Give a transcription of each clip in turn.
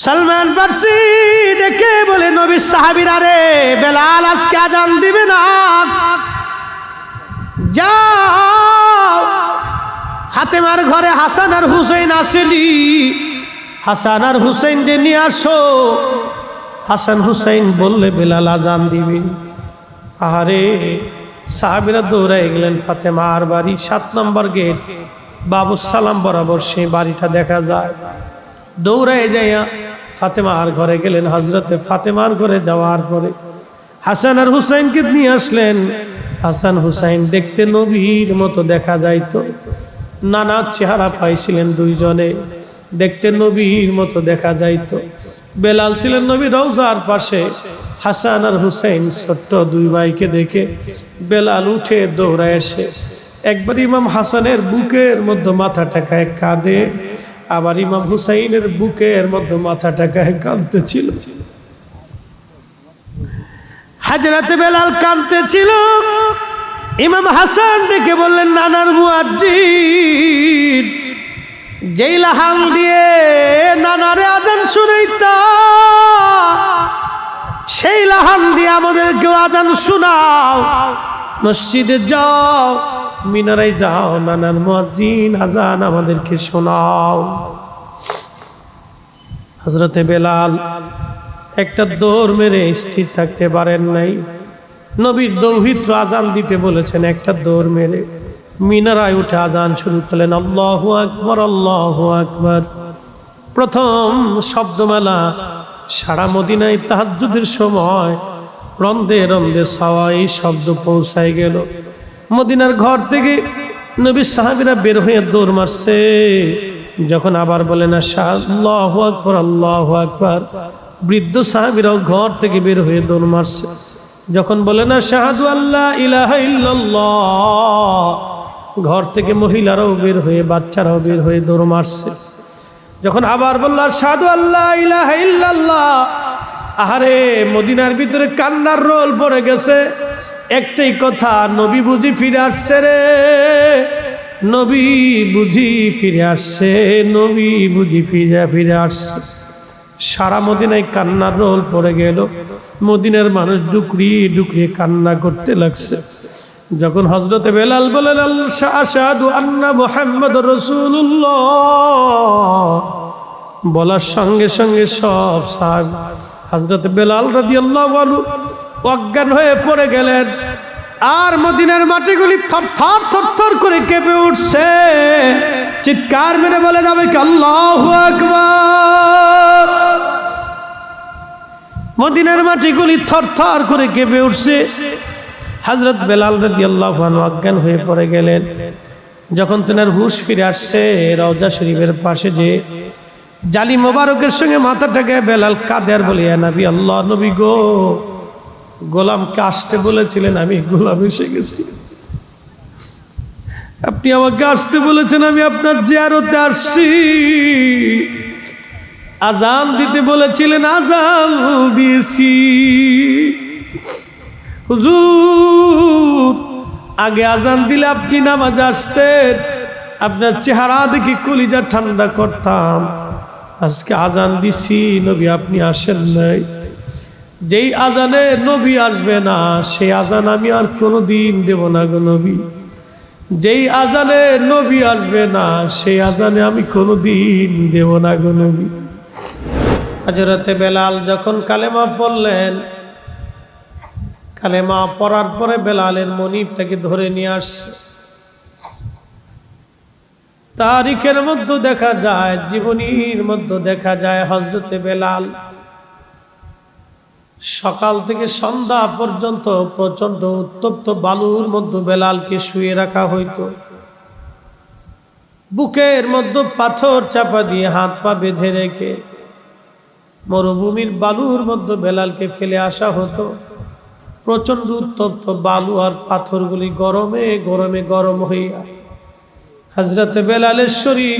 সালমান ফারসি ডেকে বলে, নবীর সাহাবীরা রে, বেলাল আজকে আজান দিবে না, যাও ফাতেমার ঘরে হাসান আর হুসাইন আসেনি, হাসান আর হুসাইন যে নিয়ে আসো। হাসান হুসাইন বললে বেলাল আজান দিবে। আহারে, সাহাবীরা দৌড়াই গেলেন ফাতেমার বাড়ি, 7 নম্বর গেট, বাবু সালাম বরাবর সেই বাড়িটা দেখা যায়। দৌড়াই যাইয়া ফাতেমার ঘরে গেলেন। হযরতে ফাতেমার ঘরে যাওয়ার পরে হাসান আর হুসাইনকে নিয়ে আসলেন। হাসান হুসাইন দেখতে নবীর মতো দেখা যাইতো, নানা চেহারা পাইছিলেন দুইজনে, দেখতে নবীর মতো দেখা যাইতো। বেলাল ছিলেন নবী রওজার পাশে। হাসান আর হুসাইন ছোট্ট দুই ভাইকে দেখে বেলাল উঠে দৌড়ায় এসে একবার ইমাম হাসানের বুকের মধ্যে মাথা ঠেকায় কাঁদে, আবার ইমাম হুসাইনের বুকের মধ্যে মাথা ঠেকায় কাঁদতেছিল। হযরতে বেলাল কাঁদতেছিল। ইমাম হাসান ডেকে বললেন, নানার মুয়াজ্জিন, যেই লাহান দিয়ে নানারে আজান শুনাইতা, সেই লাহান দিয়ে আমাদেরকেও আজান শোনাও। মসজিদে যাও, মিনারায় যাও, নানার মুয়াজ্জিন আজান আমাদেরকে শোনাও। হযরতে বেলাল একটা দৌড় মেরে স্থির থাকতে পারেন নাই। নবী দৌহিত্র আজান দিতে বলেছেন, একটা দৌড় মেরে মিনারায় উঠে আজান শুরু করলেন। আল্লাহু আকবার, আল্লাহু আকবার। প্রথম শব্দমালা সারা মদিনায় তাহাজ্জুদের সময় রন্দে রন্দে সওয়াই শব্দ পৌঁছায় গেল। মদিনার ঘর থেকে নবীর সাহাবীরা বের হয়ে দৌড় মারছে। যখন আবার বলেন আল্লাহু আকবার, আল্লাহু আকবার, বৃদ্ধ সাহাবীরাও ঘর থেকে বের হয়ে দৌড় মারছে। যখন বলেন আশহাদু আল্লা ইলাহা ইল্লাল্লাহ, ঘর থেকে মহিলারাও বের হয়ে, বাচ্চারাও বের হয়ে দৌড় মারছে। যখন আবার বলল আশহাদু আল্লা ইলাহা ইল্লাল্লাহ, আহারে, মদিনার ভিতরে কান্নার রোল পড়ে গেছে। একটাই কথা, নবী বুঝি ফিরে আসছে রে, নবী বুঝি ফিরে আসছে, নবী বুঝি ফিরে আসছে। সারা মদিনায় কান্নার রোল পড়ে গেল। মদিনার মানুষ ডুকরিয়ে ডুকরিয়ে কান্না করতে লাগছে। যখন হযরতে বেলাল বলেন আশহাদু আন্না মুহাম্মাদুর রাসূলুল্লাহ, বলার সঙ্গে সঙ্গে সব সাহাবী হযরতে বেলাল রাদিয়াল্লাহু আনহু অজ্ঞান হয়ে পড়ে গেলেন। আর মদিনার মাটিগুলি থরথর থরথর করে কেঁপে উঠছে। চিৎকার মেরে বলে যাবে কি আল্লাহু আকবার। মদিনার মাটিগুলি থরথর করে কেঁপে উঠছে। হযরত বেলাল রাদিয়াল্লাহু আনহু অজ্ঞান হয়ে পড়ে গেলেন। যখন তেনার হুঁশ ফিরে আসছে, রওজা শরীফের পাশে যে জালি মোবারকের সঙ্গে মাথাটাকে বেলাল কাঁদে আর বলে, ইয়া নবী আল্লাহ, নবী গো, গোলামকে আসতে বলেছিলেন, আমি গোলাম এসে গেছি। আপনি আমাকে আসতে বলেছেন, আমি আপনার জিয়ারতে আসছি। আজান দিতে বলেছিলেন, আজান দিয়েছি। হুজুর, আগে আজান দিলে আপনি নামাজে আসতেন, আপনার চেহারা দেখি কলিজা ঠান্ডা করতাম। আজকে আজান দিছি, নবী আপনি আসেন নাই। যেই আজানে নবী আসবে না, সেই আজান আমি আর কোনোদিন দেব না গো নবী। যেই আজানে নবী আসবে না, সেই আজানে আমি কোনোদিন দেব না গো নবী। হযরতে বেলাল যখন কালেমা পড়লেন, কালেমা পড়ার পরে বেলালের মনিব তাকে ধরে নিয়ে আসছে। তারিখের মধ্যে দেখা যায়, জীবনীর মধ্যে দেখা যায়, হযরতে বেলাল সকাল থেকে সন্ধ্যা পর্যন্ত প্রচন্ড উত্তপ্ত বালুর মধ্যে বেলালকে শুয়ে রাখা হইতো। বুকের মধ্যে পাথর চাপা দিয়ে হাত পা বেঁধে রেখে মরুভূমির বালুর মধ্যে বেলালকে ফেলে আসা হতো। প্রচন্ড উত্তপ্ত বালু আর পাথরগুলি গরমে গরমে গরম হইয়া হযরতে বেলালের শরীর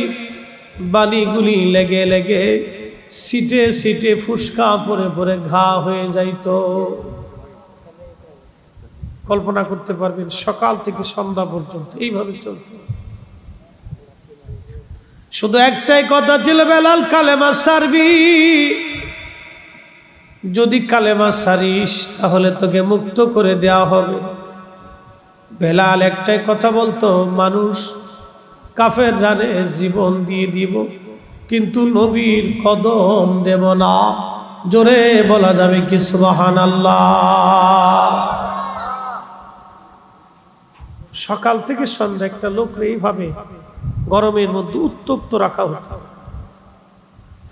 বালিগুলি লেগে লেগে সিটে সিটে ফুসকা পরে পরে ঘা হয়ে যাইত। কল্পনা করতে পারবেন, সকাল থেকে সন্ধ্যা পর্যন্ত এইভাবে চলত। শুধু একটাই কথা ছিল, বেলাল কালেমা সারবি, যদি কালেমা সারিস তাহলে তোকে মুক্ত করে দেওয়া হবে। বেলাল একটাই কথা বলতো, মানুষ কাফের রানে জীবন দিয়ে দিব, কিন্তু নবীর কদম দেব না। জোরে বলা যাবে কি সুবহানাল্লাহ। সকাল থেকে সন্ধ্যা একটা লোক এইভাবে গরমের মধ্যে উত্তপ্ত রাখা হতো,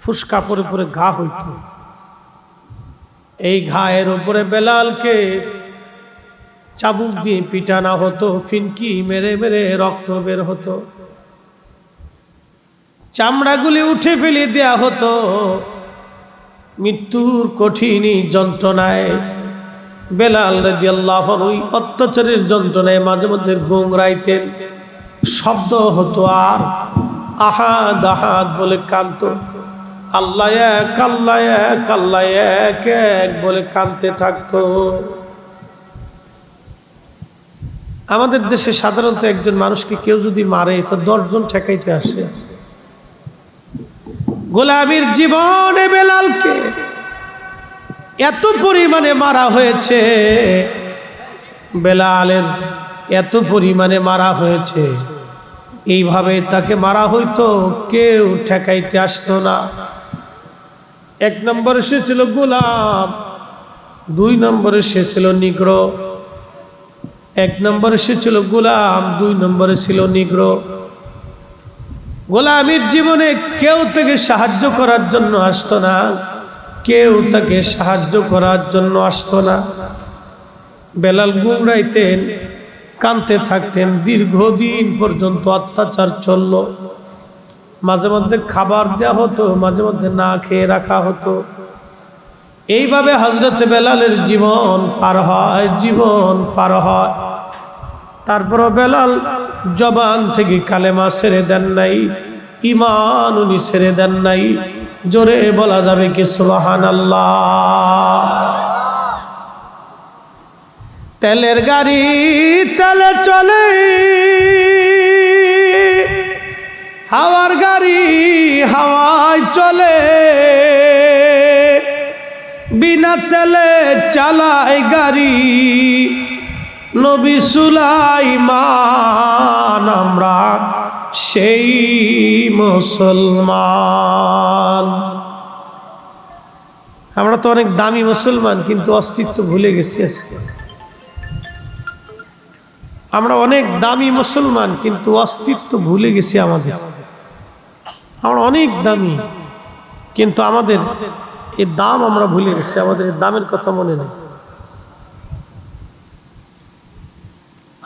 ফুসকা পরে পরে ঘা হইত। এই ঘায়ের উপরে বেলালকে চাবুক দিয়ে পিটানো হতো, ফিনকি মেরে মেরে রক্ত বের হতো, চামড়াগুলি উঠে ফেলে দেয়া হতো। মৃত্যুর কঠিন যন্ত্রণায় বেলাল রাদিয়াল্লাহু আনহু ওই অত্যাচারের যন্ত্রণায় মাঝে মধ্যে গুংরাইতেন, শব্দ হতো আর আহাদ আহাদ বলে কাঁদতো। আল্লাহ এক, আল্লাহ এক, আল্লাহ এক এক বলে কাঁদতে থাকতো। আমাদের দেশে সাধারণত একজন মানুষকে কেউ যদি মারে তো 10 জন ঠেকাইতে আসে। গোলামীর জীবনে বেলালকে এত পরিমাণে মারা হয়েছে, বেলালের এত পরিমাণে মারা হয়েছে, এইভাবে তাকে মারা হইতো, কেউ ঠেকাইতে আসতো না। 1 নম্বরে সে ছিল গোলাম, 2 নম্বরে সে ছিল নিগ্রো। 1 নম্বরে সে ছিল গোলাম, 2 নম্বরে ছিল নিগ্রো। গোলামীর জীবনে কেউ তাকে সাহায্য করার জন্য আসতো না, কেউ তাকে সাহায্য করার জন্য আসতো না। বেলাল গুমরাইতেন, কাঁদতে থাকতেন, দীর্ঘদিন পর্যন্ত অত্যাচার চলল। মাঝে মধ্যে খাবার দেওয়া হতো, মাঝে মধ্যে না খেয়ে রাখা হতো। এইভাবে হযরত বেলালের জীবন পার হয়, জীবন পার হয়। তারপর বেলাল জবান থেকে কালেমা ছেড়ে দেন নাই, ঈমান উনি ছেড়ে দেন নাই। জোরে বলা যাবে কি সুবহানাল্লাহ। তেলের গাড়ি তেলে চলে, হাওয়ার গাড়ি হাওয়ায় চলে, বিনা তেলে চালায় গাড়ি নবী সুলাইমান, আমরা সেই মুসলমান। আমরা তো অনেক দামি মুসলমান, কিন্তু অস্তিত্ব ভুলে গেছি আজকে। আমরা অনেক দামি মুসলমান, কিন্তু অস্তিত্ব ভুলে গেছি আমাদের। আমরা অনেক দামি, কিন্তু আমাদের এই দাম আমরা ভুলে গেছি, আমাদের এই দামের কথা মনে নেই।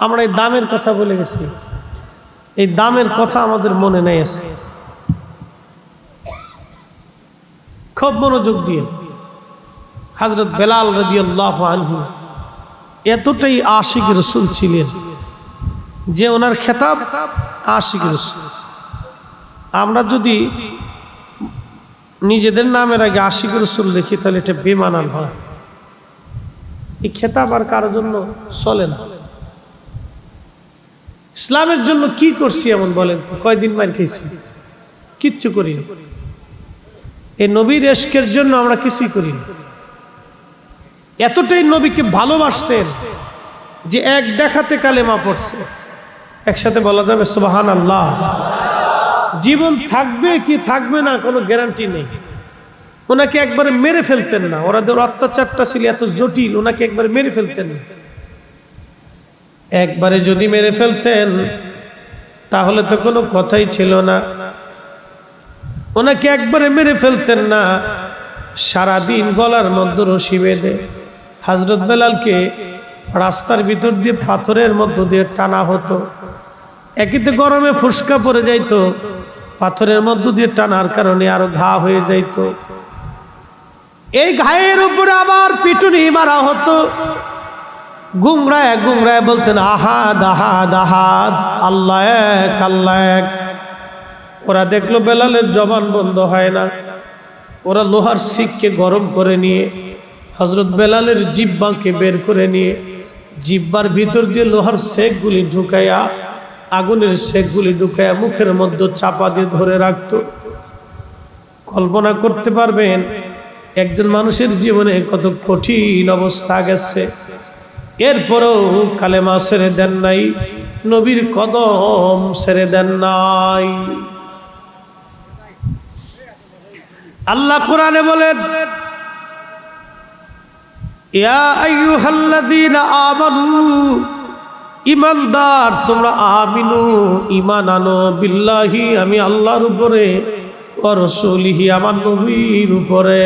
আমরা এই দামের কথা ভুলে গেছি, এই দামের কথা আমাদের মনে নেই আজকে। খুব মনোযোগ দিয়ে, হযরত বেলাল রাদিয়াল্লাহু আনহু এতটাই আশিক রাসূল ছিলেন যে ওনার খেতাব আশিক রাসূল। আমরা যদি নিজেদের নামের আগে আশিক রাসূল লিখি তাহলে এটা বেমানান হয়। এই খেতাব আর কারোর জন্য চলে না। ইসলামের জন্য কি করছি এমন বলেন তো? কয়দিন মার খেয়েছি? কিচ্ছু করিনি। এই নবীর ইশকের জন্য আমরা কিছুই করিনি। এতটাই নবীকে ভালোবাসতেন যে এক দেখাতে কালেমা পড়ছে। একসাথে বলা যাবে সুবহানাল্লাহ। জীবন থাকবে কি থাকবে না কোনো গ্যারান্টি নেই। ওনাকে একবারে মেরে ফেলতেন না, ওরাদের অত্যাচারটা ছিল এত জটিল, ওনাকে একবারে মেরে ফেলতেন না। একবারে যদি মেরে ফেলতেন তাহলে তো কোনো কথাই ছিল না। ওনাকে একবারে মেরে ফেলতেন না, সারাদিন গলার মধ্যে রশি বেঁধে হযরত বেলালকে রাস্তার ভিতর দিয়ে পাথরের মধ্য দিয়ে টানা হতো। একইতে গরমে ফুসকা পড়ে যাইতো, পাথরের মধ্য দিয়ে টানার কারণে আরো ঘা হয়ে যাইতো। এই ঘায়ের উপরে আবার পিটুনি মারা হতো। গুমরায় গুমরায় বলতেন আহাদ আহাদ আহাদ, আল্লাহ এক, আল্লাহ এক। ওরা দেখলো বেলালের জবান বন্ধ হয় না, ওরা লোহার শিককে গরম করে নিয়ে হযরত বেলালের জিহ্বাকে বের করে নিয়ে জিহ্বার ভিতর দিয়ে লোহার শেকগুলি ঢুকাইয়া আগুনের শেকগুলি ঢুকায় মুখের মধ্যে চাপা দিয়ে ধরে রাখতো। কল্পনা করতে পারবেন একজন মানুষের জীবনে কত কঠিন অবস্থা গেছে, এরপরেও কালেমা ছেড়ে দেন নাই, নবীর কদম ছেড়ে দেন নাই। আল্লাহ কোরআনে বলেন, ইয়া আইয়ুহাল্লাযীনা আমানু, ঈমানদার তোমরা, আমিনু ঈমান আনো, বিল্লাহি আমি আল্লাহর উপরে, ওয়া রাসূলিহি আমার নবীর উপরে।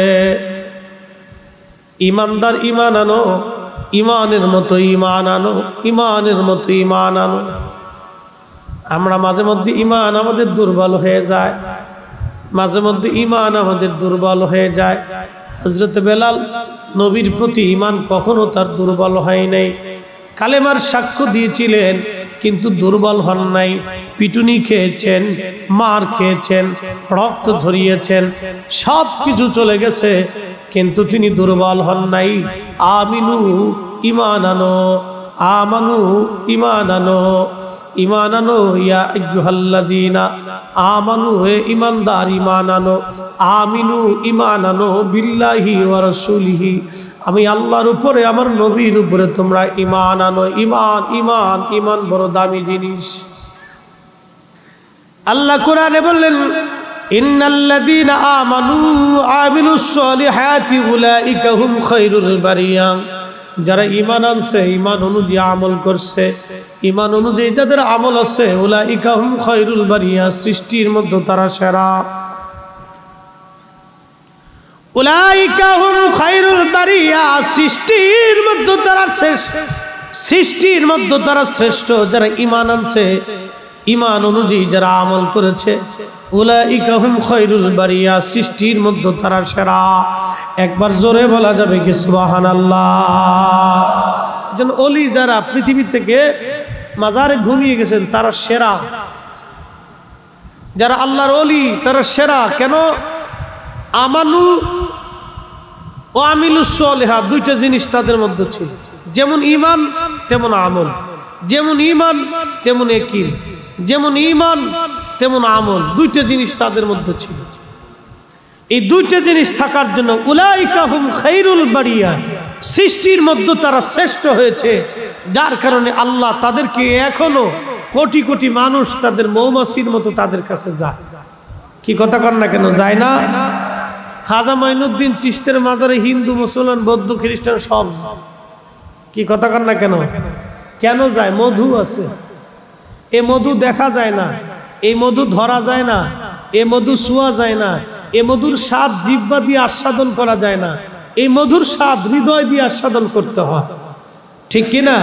ঈমানদার ঈমান আনো, ঈমানের মতো ঈমান আনো, ঈমানের মতো ঈমান আনো। আমরা মাঝে মধ্যে ঈমান আমাদের দুর্বল হয়ে যায়, মাঝে মধ্যে ঈমান আমাদের দুর্বল হয়ে যায়। হযরত বেলাল নবীর প্রতি ঈমান কখনো তার দুর্বল হয় নাই। কালেমার সাক্ষ্য দিয়েছিলেন কিন্তু দুর্বল হন নাই। পিটুনি খেয়েছেন, মার খেয়েছেন, রক্ত ঝরিয়েছেন, সব কিছু চলে গেছে, কিন্তু তিনি দুর্বল হন নাই। আমিনু ঈমান আনো, আমানু ঈমান আনো, ঈমান আনো, ইয়া আইয়ুহাল্লাযীনা আমানু, হে ঈমানদার ঈমান আনো, আমিনু ঈমান আনো, বিল্লাহি ওয়া রাসূলিহি আমি আল্লাহর উপরে আমার নবীর উপরে তোমরা ঈমান আনো। ঈমান ঈমান ঈমান বড় দামি জিনিস। আল্লাহ কোরআনে বললেন, ইন্নাল্লাযীনা আমানু আমিলুস সলিহাতি উলাইকা হুম খায়রুল বারিয়া, যারা ঈমান আনছে, ঈমান অনুযায়ী আমল করছে, ঈমান অনুযায়ী যাদের আমল আছে, উলাইকা হুম খায়রুল বারিয়া, সৃষ্টির মধ্যে তারা সেরা। উলাইকা হুম খায়রুল বারিয়া, সৃষ্টির মধ্যে তারা শ্রেষ্ঠ, সৃষ্টির মধ্যে তারা শ্রেষ্ঠ। যারা ঈমান আনছে, ঈমান অনুযায়ী যারা আমল করেছে, উলাইকা হুম খায়রুল বারিয়া, সৃষ্টির মধ্যে তারা সেরা। একবার জোরে বলা যাবে কি সুবহানাল্লাহ? যেন ওলি যারা পৃথিবী থেকে মাজারে ঘুমিয়ে গেছেন তারা সেরা, যারা আল্লাহর ওলি তারা সেরা। কেন? আমানু ও আমিলুস সলিহাত, দুইটা জিনিস তাদের মধ্যে ছিল। যেমন ঈমান তেমন আমল, যেমন ঈমান তেমন ইয়াকিন, যেমন ঈমান তেমন আমল, দুইটা জিনিস তাদের মধ্যে ছিল। এই দুইটা জিনিস থাকার জন্য উলাইকা হুম খায়রুল বারিয়া, সৃষ্টির মধ্যে তারা শ্রেষ্ঠ হয়েছে। যার কারণে আল্লাহ তাদেরকে এখনো কোটি কোটি মানুষ তাদের মৌমাছির মতো তাদের কাছে যায়। কি কথা কন না কেন যায় না? খাজা মাইনুদ্দিন চিশতের মাজারে হিন্দু, মুসলমান, বৌদ্ধ, খ্রিস্টান সব। কি কথা কন না কেন? কেন যায়? মধু আছে। এ মধু দেখা যায় না, এই মধু ধরা যায় না, এ মধু ছোঁয়া যায় না, এ মধুর স্বাদ জিহ্বা দিয়ে আস্বাদন করা যায় না, এই মধুর স্বাদ হৃদয় দিয়ে আস্বাদন করতে হয়। ঠিক কি না?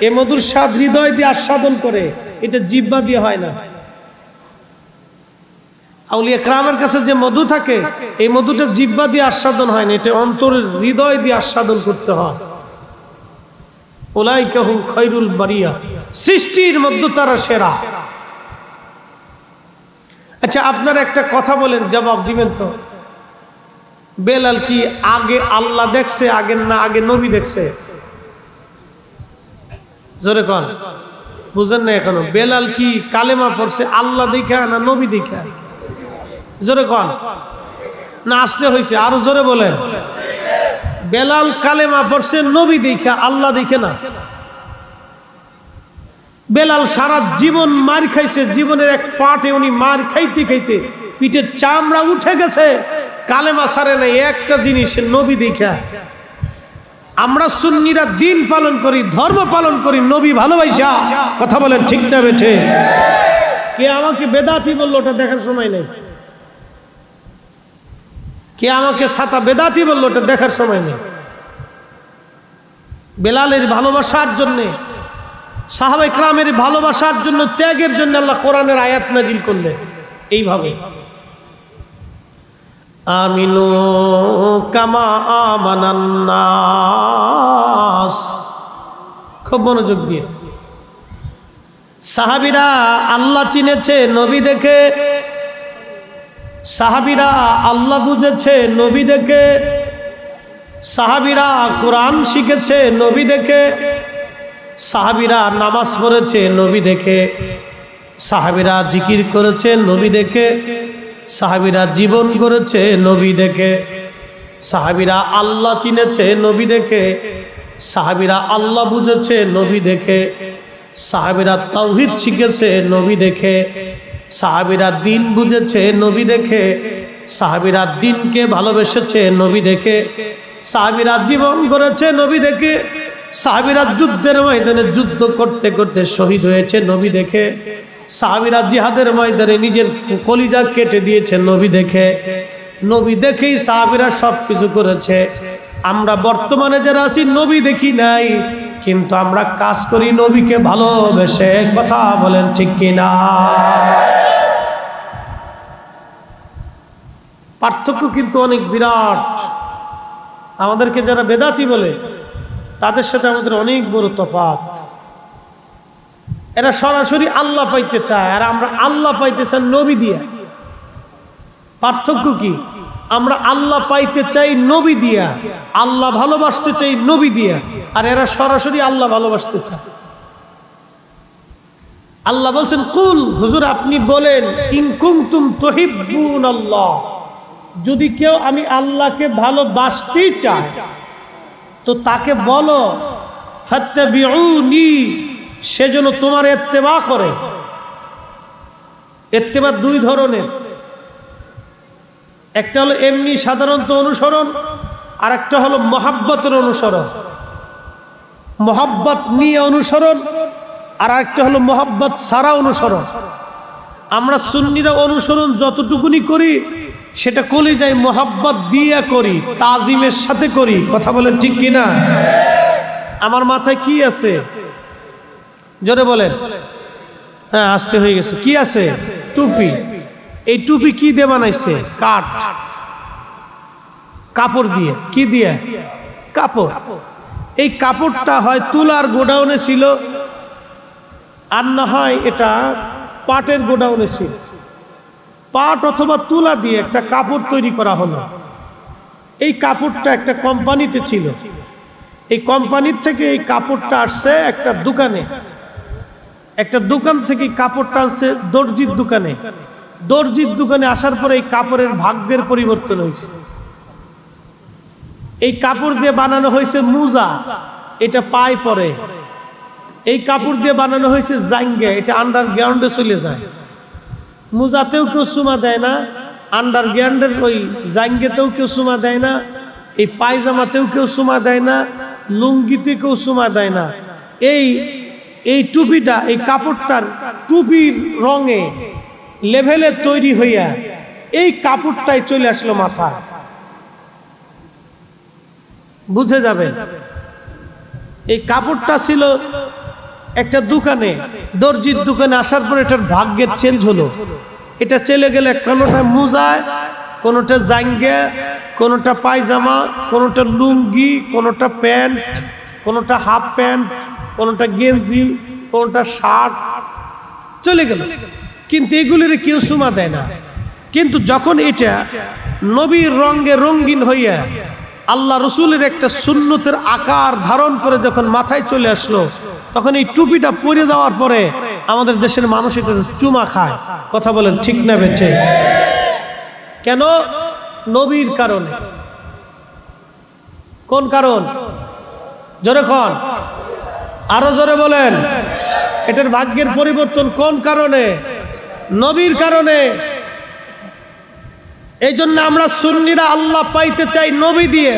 এ মধুর স্বাদ হৃদয় দিয়ে আস্বাদন করে, এটা জিহ্বা দিয়ে হয় না। আউলিয়া কেরামের কাছে যে মধু থাকে, এই মধুটা জিহ্বা দিয়ে আস্বাদন হয় না, এটা অন্তরের হৃদয় দিয়ে আস্বাদন করতে হয়। উলাইকা হুম খায়রুল বারিয়া, সৃষ্টির মধ্যে তারা সেরা। আচ্ছা, আপনারা একটা কথা বলেন, জবাব দিবেন তো। বেলাল কি আগে আল্লাহ দেখছে আগে না আগে নবী দেখছে? জোরে কন, বুঝেন না এখনো? বেলাল কি কালেমা পড়ছে আল্লাহ দেখা না নবী দেখা? জোরে কন, না আসতে হয়েছে? আরো জোরে বলেন। বেলাল কালেমা পড়ছে নবী দেখা, আল্লাহ দেখে না। বেলাল সারা জীবন মার খাইছে, জীবনের এক পাটে উনি মার খাইতে খাইতে পিঠের চামড়া উঠে গেছে, কালেমা সারে নাই একটা জিনিস, নবী দেখা। আমরা সুন্নিরা দিন পালন করি, ধর্ম পালন করি নবী ভালোবাসা। কথা বলেন ঠিক না বেঠে? কে আমাকে বেদাতি বললো ওটা দেখার সময় নেই, কে আমাকে সাতা বেদাতি বললো ওটা দেখার সময় নেই। বেলালের ভালোবাসার জন্যে, সাহাবায়ে কেরামের ভালোবাসার জন্য, ত্যাগের জন্য আল্লাহ কোরআনের আয়াত নাজিল করলেন এইভাবে, আমিনু কামা আমানান নাস। খুব মনোযোগ দিয়ে। সাহাবীরা আল্লাহ চিনেছে নবী দেখে, সাহাবীরা আল্লাহ বুঝেছে নবী দেখে, সাহাবীরা কোরআন শিখেছে নবী দেখে, সাহাবীরা নামাজ পড়েছে নবী দেখে, সাহাবীরা জিকির করেছে নবী দেখে, সাহাবীরা জীবন করেছে নবী দেখে, সাহাবীরা আল্লাহ চিনেছে নবী দেখে, সাহাবীরা আল্লাহ বুঝেছে নবী দেখে, সাহাবীরা তাওহীদ শিখেছে নবী দেখে, সাহাবীরা দ্বীন বুঝেছে নবী দেখে, সাহাবীরা দ্বীনকে ভালোবেসেছে নবী দেখে, সাহাবীরা জীবন করেছে নবী দেখে, সাহাবীরা যুদ্ধের ময়দানে যুদ্ধ করতে করতে শহীদ হয়েছে নবী দেখে, সাহাবীরা জিহাদের ময়দানে নিজের কলিজা কেটে দিয়েছে নবী দেখে। নবী দেখেই সাহাবীরা সবকিছু করেছে। আমরা বর্তমানে যারা আছি নবী দেখি নাই, কিন্তু আমরা কাজ করি নবীকে ভালোবেসে। কথা বলেন ঠিক কিনা? পার্থক্য কিন্তু অনেক বিরাট। আমাদেরকে যারা বেদাতি বলে তাদের সাথে আমাদের অনেক বড় তফাৎ। এরা সরাসরি আল্লাহ পাইতে চায়, আর আমরা আল্লাহ পাইতে চাই নবী দিয়া। পার্থক্য কি? আমরা আল্লাহ পাইতে চাই নবী দিয়া, আল্লাহ ভালোবাসতে চাই নবী দিয়া, আর এরা সরাসরি আল্লাহ ভালোবাসতে চায়। আল্লাহ বলছেন, কুল, হুজুর আপনি বলেন, ইন কুনতুম তুহিব্বুনাল্লাহ, যদি কেউ আমি আল্লাহকে ভালোবাসতেই চায় তো তাকে বলো ফাত্তাবিউনি, সেজন্য তোমার ইত্তেবা করে। ইত্তেবা দুই ধরনের, একটা হলো এমনি সাধারণত অনুসরণ, আর একটা হলো মহাব্বতের অনুসরণ। মহাব্বত নিয়ে অনুসরণ, আর একটা হলো মহাব্বত ছাড়া অনুসরণ। আমরা সুন্নিরা অনুসরণ যতটুকুনি করি সেটা কলিজায় মহাব্বত দিয়ে করি, তাজিমের সাথে করি। কথা বলেন ঠিক কিনা? আমার মাথায় কি আছে জোরে বলেন। হ্যাঁ, আসতে হয়ে গেছে। কি আছে? টুপি। এই টুপি কি দিয়ে বানাইছে? কাঠ, কাপড় দিয়ে। কি দিয়ে? কাপড়। এই কাপড়টা হয় তুলার গোডাউনে ছিল, আর না হয় এটা পাটের গোডাউনে ছিল। পাট অথবা তুলা দিয়ে একটা কাপড় তৈরি করা হলো। এই কাপড়টা একটা কোম্পানিতে ছিল। এই কোম্পানির থেকে এই কাপড়টা আসছে একটা দোকানে, একটা দোকান থেকে কাপড়টা আসছে দর্জির দোকানে। দর্জির দোকানে আসার পরে এই কাপড়ের ভাগ্যের পরিবর্তন হয়েছে। এই কাপড় দিয়ে বানানো হয়েছে মোজা, এটা পায়ে পরে। এই কাপড় দিয়ে বানানো হয়েছে জাঙ্গে, এটা আন্ডারগ্রাউন্ডে চলে যায়। মোজাতেও কেউ চুমা দেয় না, আন্ডারগ্রাউন্ডের ওই জাঙ্গেতেও কেউ চুমা দেয় না, এই পায়জামাতেও কেউ চুমা দেয় না, লুঙ্গিতে কেউ চুমা দেয় না। এই টুপিটা, এই কাপড়টার টুপির রঙে লেভেলে তৈরি হইয়া এই কাপড়টাই চলে আসলো মাথায়। বুঝে যাবে, এই কাপড়টা ছিল একটা দোকানে, দর্জির দোকানে আসার পর এটার ভাগ্যের চেঞ্জ হলো। এটা চলে গেলে কোনোটা মোজায়, কোনোটা জাঙ্গে, কোনোটা পায়জামা, কোনোটা লুঙ্গি, কোনোটা প্যান্ট, কোনোটা হাফ প্যান্ট, কোনোটা গেঞ্জি, কোনোটা শার্ট, চলে গেল। কিন্তু এগুলির কেউ সুমা দেয় না। কিন্তু যখন এটা নবীর রঙে রঙিন হইয়া আল্লাহ রসুলের একটা সুন্নতের আকার ধারণ করে যখন মাথায় চলে আসলো, তখন এই টুপিটা পরে যাওয়ার পরে আমাদের দেশের মানুষ এটা চুমা খায়। কথা বলেন ঠিক না বেঠে? কেন? নবীর কারণে। কোন কারণ? জোরে কোন, আরো জোরে বলেন। এটার ভাগ্যের পরিবর্তন কোন কারণে? নবীর কারণে। এই জন্য আমরা সুন্নিরা আল্লাহ পাইতে চাই নবী দিয়ে,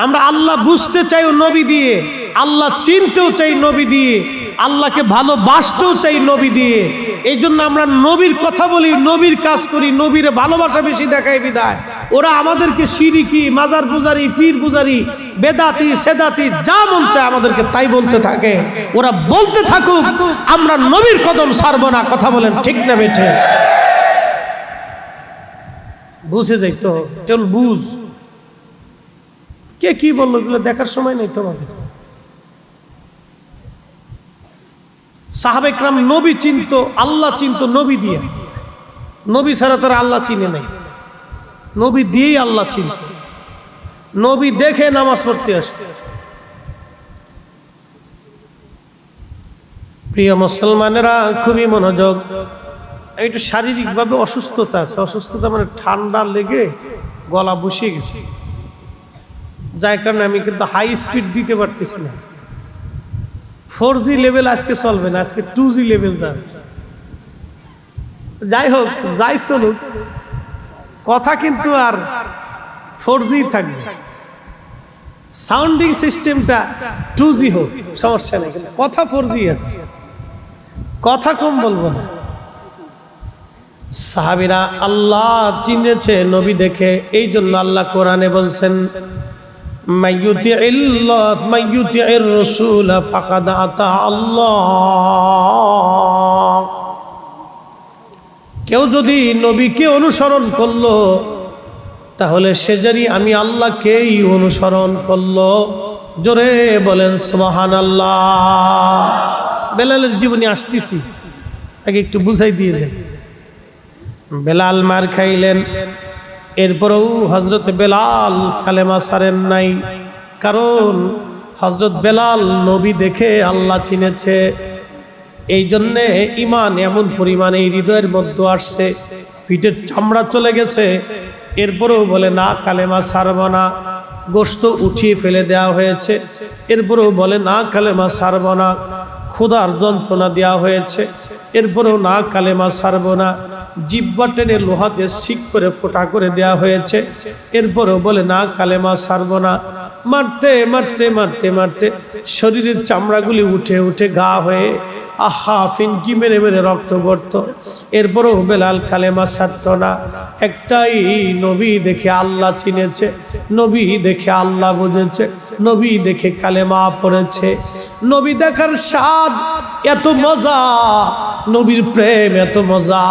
আমরা আল্লাহ বুঝতে চাই নবী দিয়ে, আল্লাহ চিনতেও চাই নবী দিয়ে, আল্লাহকে ভালোবাসতেও চাই নবী দিয়ে। এই জন্য আমরা নবীর কথা বলি, নবীর কাজ করি, নবীর ভালোবাসা বেশি দেখাই বিদায়। ওরা আমাদেরকে শিরিকি, মাজার পূজারি, পীর পূজারি, বেদাতি, সেদাতি, যা মন চায় আমাদেরকে তাই বলতে থাকে। ওরা বলতে থাকুক, আমরা নবীর কদম ছাড়বো না। কথা বলেন ঠিক না বেঠে? বুঝে যাই তো, চল বুঝ। কে কি বললো এগুলো দেখার সময় নেই তোমাদের। সাহাবে কেরাম নবী চিনতো, আল্লাহ চিনতো নবী দিয়ে। নবী ছাড়া তারা আল্লাহ চিনে নাই, নবী দিয়েই আল্লাহ চিনত। নবী দেখে নামাজ পড়তে আসতো। প্রিয় মুসলমানেরা, খুবই মনোযোগ। একটু শারীরিকভাবে অসুস্থতা আছে, অসুস্থতা মানে ঠান্ডা লেগে গলা বসে গেছে, যার কারণে আমি কিন্তু হাই স্পিড দিতে পারতেছি না। 4G লেভেল আজকে চলবে না, আজকে 2G লেভেল যাবে। যাই হোক, যাই চলুক, কথা কিন্তু আর 4G থাকবে। সাউন্ডিং সিস্টেমটা 2G হোক, সমস্যা নেই, কিন্তু কথা 4G আছে, কথা কম বলবো না। সাহাবীরা আল্লাহ চিনেছে নবী দেখে, এই জন্য আল্লাহ কোরআনে বলছেন মাইয়ুতিইর রাসূল ফাকাদ আতা আল্লাহ। কেউ যদি নবীকে অনুসরণ করলো তাহলে সে জানি আমি আল্লাহকেই অনুসরণ করলো। জোরে বলেন সুবহানাল্লাহ। বেলালের জীবনে আসতেছি, আগে একটু বুঝাই দিয়ে যাই। বেলাল মার খাইলেন, এরপরেও হযরত বেলাল কালেমা ছাড়েন নাই, কারণ হযরত বেলাল নবী দেখে আল্লাহ চিনেছে। এই জন্যে ঈমান এমন পরিমাণে হৃদয়ের মধ্যে আসছে, পিঠের চামড়া চলে গেছে, এরপরেও বলে না কালেমা ছাড়ব না। গোশত উঠিয়ে ফেলে দেওয়া হয়েছে, এরপরেও বলে না কালেমা ছাড়ব না। ক্ষুধার যন্ত্রণা দেওয়া হয়েছে, এরপরেও না কালেমা ছাড়ব না। জিহ্বা টেনে লোহা দিয়ে শিক করে ফোঁটা করে দেওয়া হয়েছে, এরপরেও বলে না কালেমা ছাড়ব না। মারতে মারতে মারতে মারতে শরীরের চামড়াগুলি উঠে উঠে গা হয়ে আহা ফিনকি মেরে মেরে রক্ত পড়ত, এরপরেও বেলাল কালেমা ছাড়ত না। একটাই নবী দেখে আল্লাহ চিনেছে, নবী দেখে আল্লাহ বুঝেছে, নবী দেখে কালেমা পড়েছে। নবী দেখার স্বাদ এত মজা, নবীর প্রেম এত মজা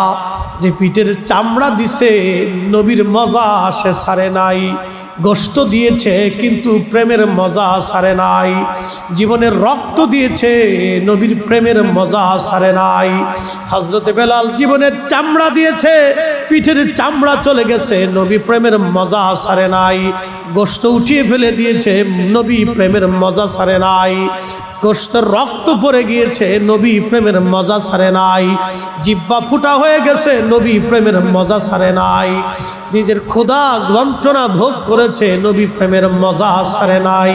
যে পিঠের চামড়া দিছে, নবীর মজা সে ছাড়ে নাই। গোশত দিয়েছে কিন্তু প্রেমের মজা ছাড়ে নাই। জীবনের রক্ত দিয়েছে, নবীর প্রেমের মজা ছাড়ে নাই। হযরতে বেলাল জীবনের চামড়া দিয়েছে, পিঠের চামড়া চলে গেছে, নবী প্রেমের মজা ছাড়ে নাই। গোশত উঠিয়ে ফেলে দিয়েছে, নবী প্রেমের মজা ছাড়ে নাই। গোশতের রক্ত পড়ে গিয়েছে, নবী প্রেমের মজা ছাড়ে নাই। জিহ্বা ফুটা হয়ে গেছে, নবী প্রেমের মজা ছাড়ে নাই। নিজের ক্ষুধা যন্ত্রণা ভোগ করেছে, নবী প্রেমের মজা ছাড়ে নাই।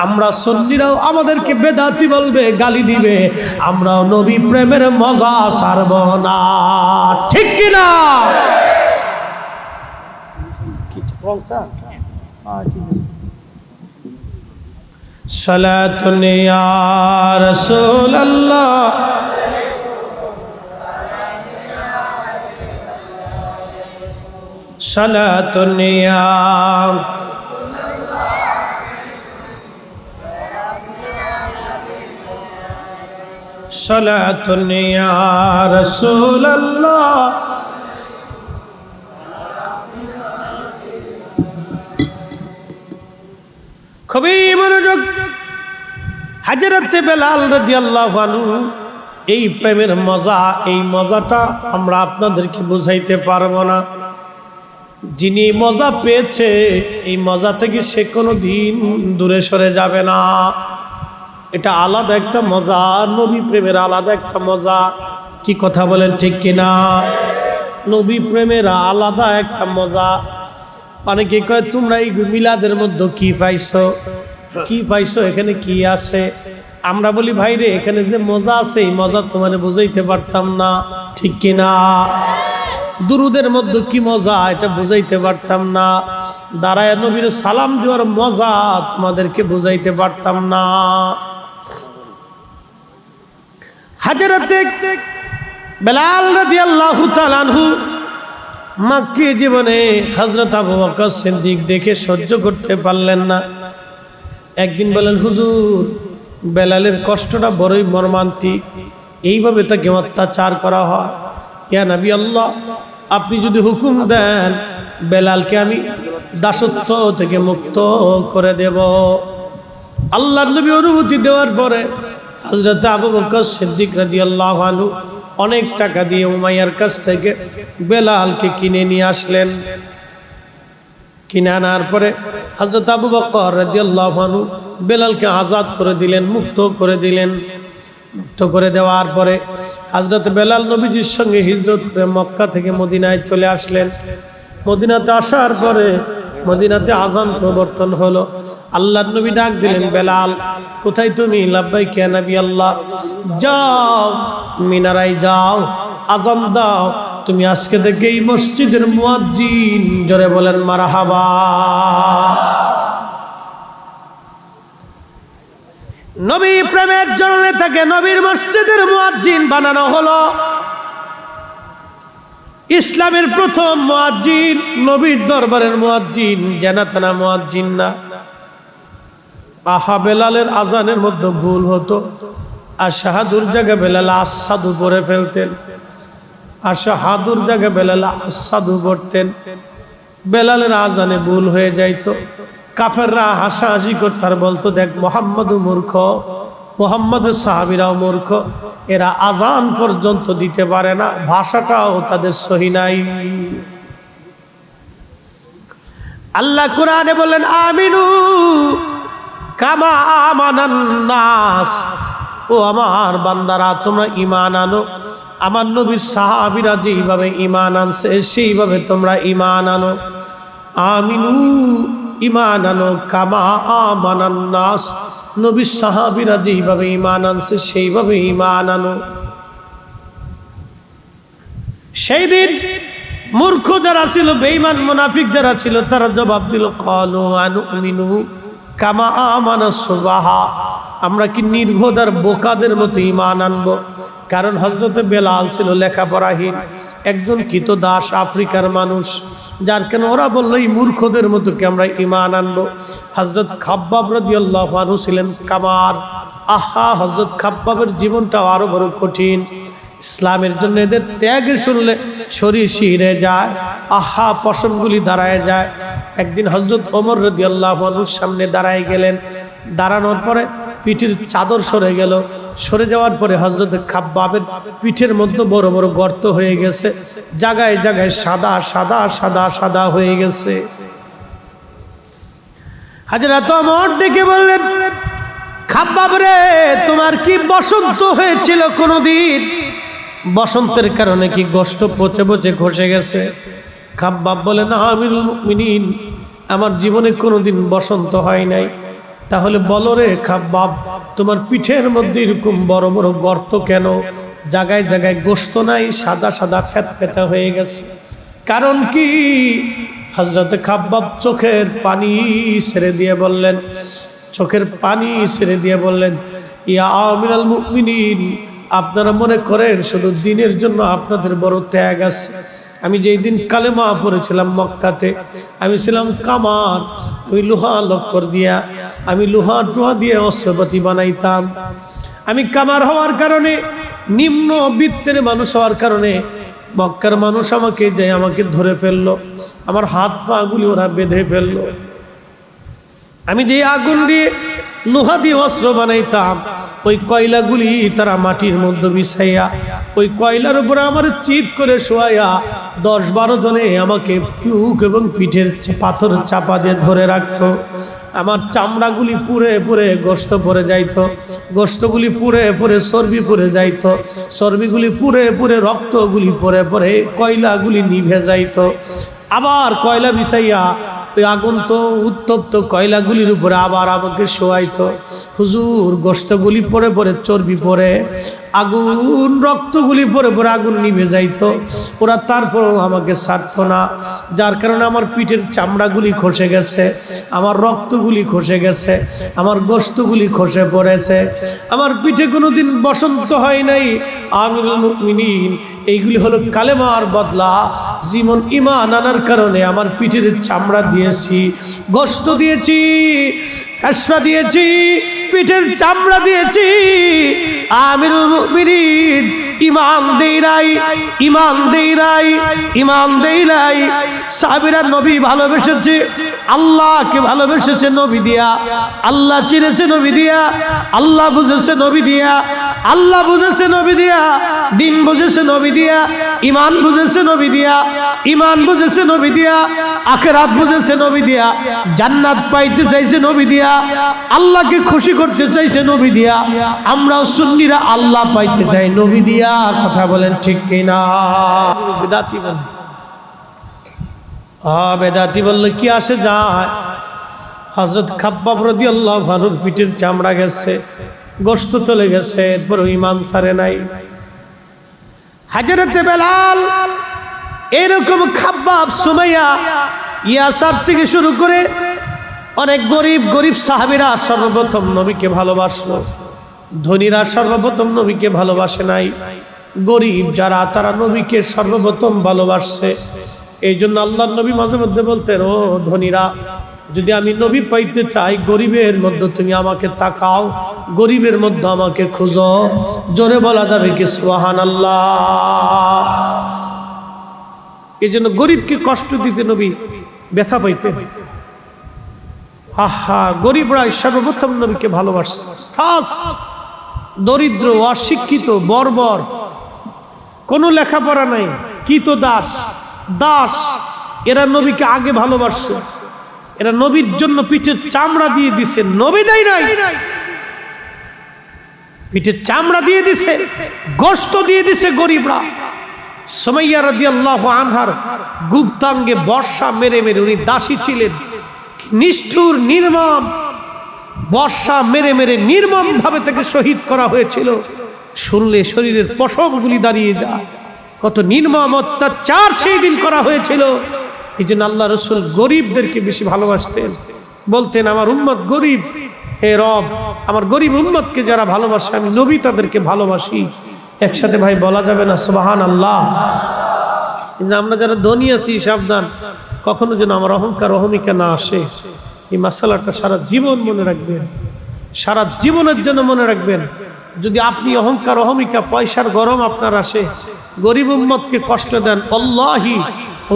আমরা সুন্নিরাও আমাদেরকে বেদাতি বলবে, গালি দিবে, আমরাও নবী প্রেমের মজা ছাড়ব না, ঠিক কিনা? সালাতুন ইয়া রাসূলুল্লাহ, সালাতুন ইয়া সালাতুন ইয়া রাসূলুল্লাহ। খুবই মনোযোগ। হযরত বেলাল রাদিয়াল্লাহু আনহু এই প্রেমের মজা, এই মজাটা আমরা আপনাদেরকে বুঝাইতে পারবো না। যিনি মজা পেয়েছে, এই মজা থেকে সে কোনোদিন দূরে সরে যাবে না। এটা আলাদা একটা মজা, নবী প্রেমের আলাদা একটা মজা। কি কথা বলেন, ঠিক কিনা? নবী প্রেমের আলাদা একটা মজা। অনেকে কয় তোমরা এই মিলাদের মধ্যে কি পাইছো, কি পাইছো, এখানে কি আছে? আমরা বলি ভাই রে, এখানে যে মজা আছে এই মজা তোমার বুঝাইতে পারতাম না, ঠিক কিনা? দুরুদের মধ্যে কি মজা এটা বুঝাইতে পারতাম না। দাঁড়ায় নবীর সালাম দেওয়ার মজা তোমাদেরকে বুঝাইতে পারতাম না। হযরত বেলাল রাদিয়াল্লাহু তাআলা আনহু মক্কি জীবনে হযরত আবু বকর সিদ্দিক দেখে সহ্য করতে পারলেন না। একদিন বলেন, হুজুর বেলালের কষ্টটা বড়ই মর্মান্তিক, এইভাবে তাকে অত্যাচার করা হয়। ইয়া নবী আল্লাহ, আপনি যদি হুকুম দেন বেলালকে আমি দাসত্ব থেকে মুক্ত করে দেব। আল্লাহর নবী অনুমতি দেওয়ার পরে হযরত আবু বকর সিদ্দিক রাদিয়াল্লাহু আনহু অনেক টাকা দিয়ে উমাইয়ার কাছ থেকে বেলালকে কিনে নিয়ে আসলেন। কিনে আনার পরে হযরত আবু বকর রাদিয়াল্লাহু আনহু বেলালকে আজাদ করে দিলেন, মুক্ত করে দিলেন। মুক্ত করে দেওয়ার পরে হযরত বেলাল নবীজির সঙ্গে হিজরত করে মক্কা থেকে মদিনায় চলে আসলেন। মদিনাতে আসার পরে মদিনাতে আযান প্রবর্তন হলো। আল্লাহর নবী ডাক দিলেন, বেলাল কোথায় তুমি? লাব্বাইক ইয়া নবী আল্লাহ। যাও মিনারায় যাও, আযান দাও, তুমি আজকে থেকে এই মসজিদের মুয়াজ্জিন। জোরে বলেন মারহাবা। নবী প্রেমের জন্য তাকে নবীর মসজিদের মুয়াজ্জিন বানানো হলো। ইসলামের প্রথম মুয়াজ্জিন, নবীর দরবারের মুয়াজ্জিন, জানাতানা মুয়াজ্জিন না। আহা, বেলালের আজানের মধ্যে ভুল হতো। আশহাদুর জায়গায় বেলাল আসাদু পড়ে ফেলতেন, আশহাদুর জায়গায় বেলাল আসাদু পড়তেন। বেলালের আজানে ভুল হয়ে যাইতো। কাফেররা হাসাহাসি করত আর বলতো, দেখ মুহাম্মদও মূর্খ, মুহাম্মদের সাহাবীরাও মূর্খ, এরা আজান পর্যন্ত দিতে পারে না, ভাষাটাও তাদের সহি নাই। আল্লাহ কোরআনে বলেন, আমিনু কামা আমানান নাস। ও আমার বান্দারা, তোমরা ঈমান আনো, আমার নবীর সাহাবীরা যেইভাবে ঈমান আনছে সেইভাবে তোমরা ঈমান আনো। আমিনু ঈমান আনো কামা আমানান নাস, নবীর সাহাবীরা যেইভাবে ঈমান আনছে সেইভাবে ঈমান আনো। সেই দিন মূর্খ যারা ছিল, বেঈমান মুনাফিক যারা ছিল, তারা জবাব দিল, ক্বালু আনুমিনু কামা আমানাস সুবাহা। আমরা কি নির্বোধ আর বোকাদের মতো ঈমান আনবো? কারণ হযরতে বেলাল ছিল লেখাপড়াহীন, একজন কৃতদাস আফ্রিকার মানুষ, যার কেন ওরা বললো এই মূর্খদের মতো কি আমরা ঈমান আনবো? হযরত খাব্বাব রাদিয়াল্লাহু আনহু ছিলেন কামার। আহা, হযরত খাব্বাবের জীবনটাও আরো বড় কঠিন। ইসলামের জন্য এদের ত্যাগ শুনলে শরীর শিহরে যায়, আহা পশমগুলি দাঁড়ায় যায়। একদিন হযরত ওমর রাদিয়াল্লাহু আনহুর সামনে দাঁড়ায় গেলেন। দাঁড়ানোর পরে পিঠের চাদর সরে গেল। সরে যাওয়ার পরে হযরত খাব্বাবের পিঠের মধ্যে বড় বড় গর্ত হয়ে গেছে, জায়গায় জায়গায় সাদা সাদা সাদা সাদা হয়ে গেছে। হযরত ওমর ডেকে বললেন, খাব্বাব রে, তোমার কি বসন্ত হয়েছিল কোনদিন? বসন্তের কারণে কি গোশত পচে পচে খসে গেছে? খাব্বাব বলেন, আমিরুল মুমিনিন, আমার জীবনে কোনোদিন বসন্ত হয় নাই। তাহলে বলো রে খাব্বাব, তোমার পিঠের মধ্যে এরকম বড় বড় গর্ত কেন? জায়গায় জায়গায় গোশত নাই, সাদা সাদা ফ্যাতফ্যাতা হয়ে গেছে, কারণ কি? হযরত খাব্বাব চোখের পানি ছেড়ে দিয়ে বললেন, চোখের পানি ছেড়ে দিয়ে বললেন, ইয়া আমিরুল মুমিনিন, আপনারা মনে করেন শুধু দিনের জন্য আপনাদের বড় ত্যাগ আছে? আমি যেই দিন কালেমা পড়েছিলাম মক্কাতে, আমি ছিলাম কামার। আমি লোহা লক্কর দিয়া, আমি লোহা টোহা দিয়ে অস্ত্রপাতি বানাইতাম। আমি কামার হওয়ার কারণে, নিম্ন বৃত্তের মানুষ হওয়ার কারণে মক্কার মানুষ আমাকে ধরে ফেললো, আমার হাত পা গুলি ওরা বেঁধে ফেললো। আমি যে আগুন দিয়ে লোহা দিয়ে অস্ত্র বানাইতাম, ওই কয়লাগুলি তারা মাটির মধ্যে বিছাইয়া, ওই কয়লার উপরে আমার চিৎ করে শোয়াইয়া 10-12 জনে আমাকে পিউক এবং পিঠের পাথর চাপা দিয়ে ধরে রাখতো। আমার চামড়াগুলি পুড়ে পুড়ে গোশত পড়ে যাইতো, গোশতগুলি পুড়ে পুড়ে চর্বি পড়ে যাইতো, চর্বিগুলি পুড়ে পুড়ে রক্তগুলি পড়ে পড়ে কয়লাগুলি নিভে যাইতো। আবার কয়লা বিছাইয়া ওই আগুন তো উত্তপ্ত কয়লাগুলির উপরে আবার আমাকে শোয়াইতো। হুজুর, গোশতগুলি পরে পরে চর্বি পরে, আগুন রক্তগুলি পরে পরে আগুন নিভে যাইতো, ওরা তারপরেও আমাকে ছাড়তো না। যার কারণে আমার পিঠের চামড়াগুলি খসে গেছে, আমার রক্তগুলি খসে গেছে, আমার গোশতগুলি খসে পড়েছে। আমার পিঠে কোনোদিন বসন্ত হয় নাই। আমিরুল মুমিনিন, এইগুলি হলো কালেমার বদলা। জীবন ঈমান আনার কারণে আমার পিঠের চামড়া দিয়েছি, গোশত দিয়েছি, ফেসফা দিয়েছি, পিঠের চামড়া দিয়েছি। আমিরুল মুমিনিন, ঈমান দেই নাই, ঈমান দেই নাই, ঈমান দেই নাই। সাহাবীরা নবী ভালোবেসেছে, আল্লাহকে ভালোবেসেছে নবী দিয়া, আল্লাহ চিনেছে নবী দিয়া, আল্লাহ বুঝেছে নবী দিয়া, আল্লাহ বুঝেছে নবী দিয়া, দিন বুঝেছে নবী দিয়া, ঈমান বুঝেছে নবী দিয়া, ঈমান বুঝেছে নবী দিয়া, আখিরাত বুঝেছে নবী দিয়া, জান্নাত পাইতে চাইছে নবী দিয়া, আল্লাহকে খুশি করতে চাইছে নবী দিয়া, আমরাও সুন্নিরা আল্লাহ পাইতে চাই নবী দিয়া। কথা বলেন ঠিক কিনা? বেদাতি বলে, বেদাতি বললে কি আসে যায়? হযরত খাব্বাব রাদিয়াল্লাহু আনহুর পিঠের চামড়া গেছে, গোশত চলে গেছে, এরপর ঈমান ছাড়ে নাই। হযরত বেলাল এরকম খাব্বাব, সুমাইয়া, ইয়াসার থেকে শুরু করে অনেক গরিব গরিব সাহাবীরা সর্বপ্রথম নবীকে ভালোবাসলো। ধনীরা সর্বপ্রথম নবীকে ভালোবাসে নাই, গরিব যারা তারা নবীকে সর্বপ্রথম ভালোবাসছে। এই জন্য আল্লাহর নবী মাঝে মধ্যে বলতেন, ও ধনীরা, যদি আমি নবী পাইতে চাই, গরিবের মধ্যে তুমি আমাকে তাকাও, গরিবের মধ্যে আমাকে খুঁজো। জোরে বলা যাবে কি সুবহানাল্লাহ? এই জন্য গরিবকে কষ্ট দিতে নবী ব্যথা পাইতেন। গরিবরা সর্বপ্রথম নবীকে ভালোবাসছে। ফার্স্ট দরিদ্র, অশিক্ষিত, বর্বর, কোনো লেখাপড়া নাই, কৃত দাস, এরা নবীকে আগে ভালোবাসছে। এরা নবীর জন্য পিঠের চামড়া দিয়ে দিছে, নবী দেয় নাই, পিঠের চামড়া দিয়ে দিছে, গোশত দিয়ে দিছে গরিবরা। সুমাইয়া রাদিয়াল্লাহু আনহার গুপ্তাঙ্গে বর্ষা মেরে মেরে, উনি দাসী ছিলেন, নিষ্ঠুর নির্মম বর্ষা মেরে মেরে নির্মম ভাবে তাকে শহীদ করা হয়েছিল। শুনলে শরীরের পশমগুলি দাঁড়িয়ে যায়, কত নির্মম অত্যাচার সেই দিন করা হয়েছিল। এই জন্য আল্লাহ রাসূল গরিবদেরকে বেশি ভালোবাসতেন, বলতেন আমার উম্মত গরিব, হে রব আমার গরিব উম্মতকে যারা ভালোবাসে আমি নবী তাদেরকে ভালোবাসি। একসাথে ভাই বলা যাবে না সুবহানাল্লাহ? আমরা যারা ধনী আছি সাবধান, কখনো যেন আমার অহংকার অহমিকা না আসে। এই মাসালাটা সারা জীবন মনে রাখবেন, সারা জীবনের জন্য মনে রাখবেন। যদি আপনি অহংকার অহমিকা পয়সার গরম আপনার আসে, গরিব উম্মতকে কষ্ট দেন, আল্লাহি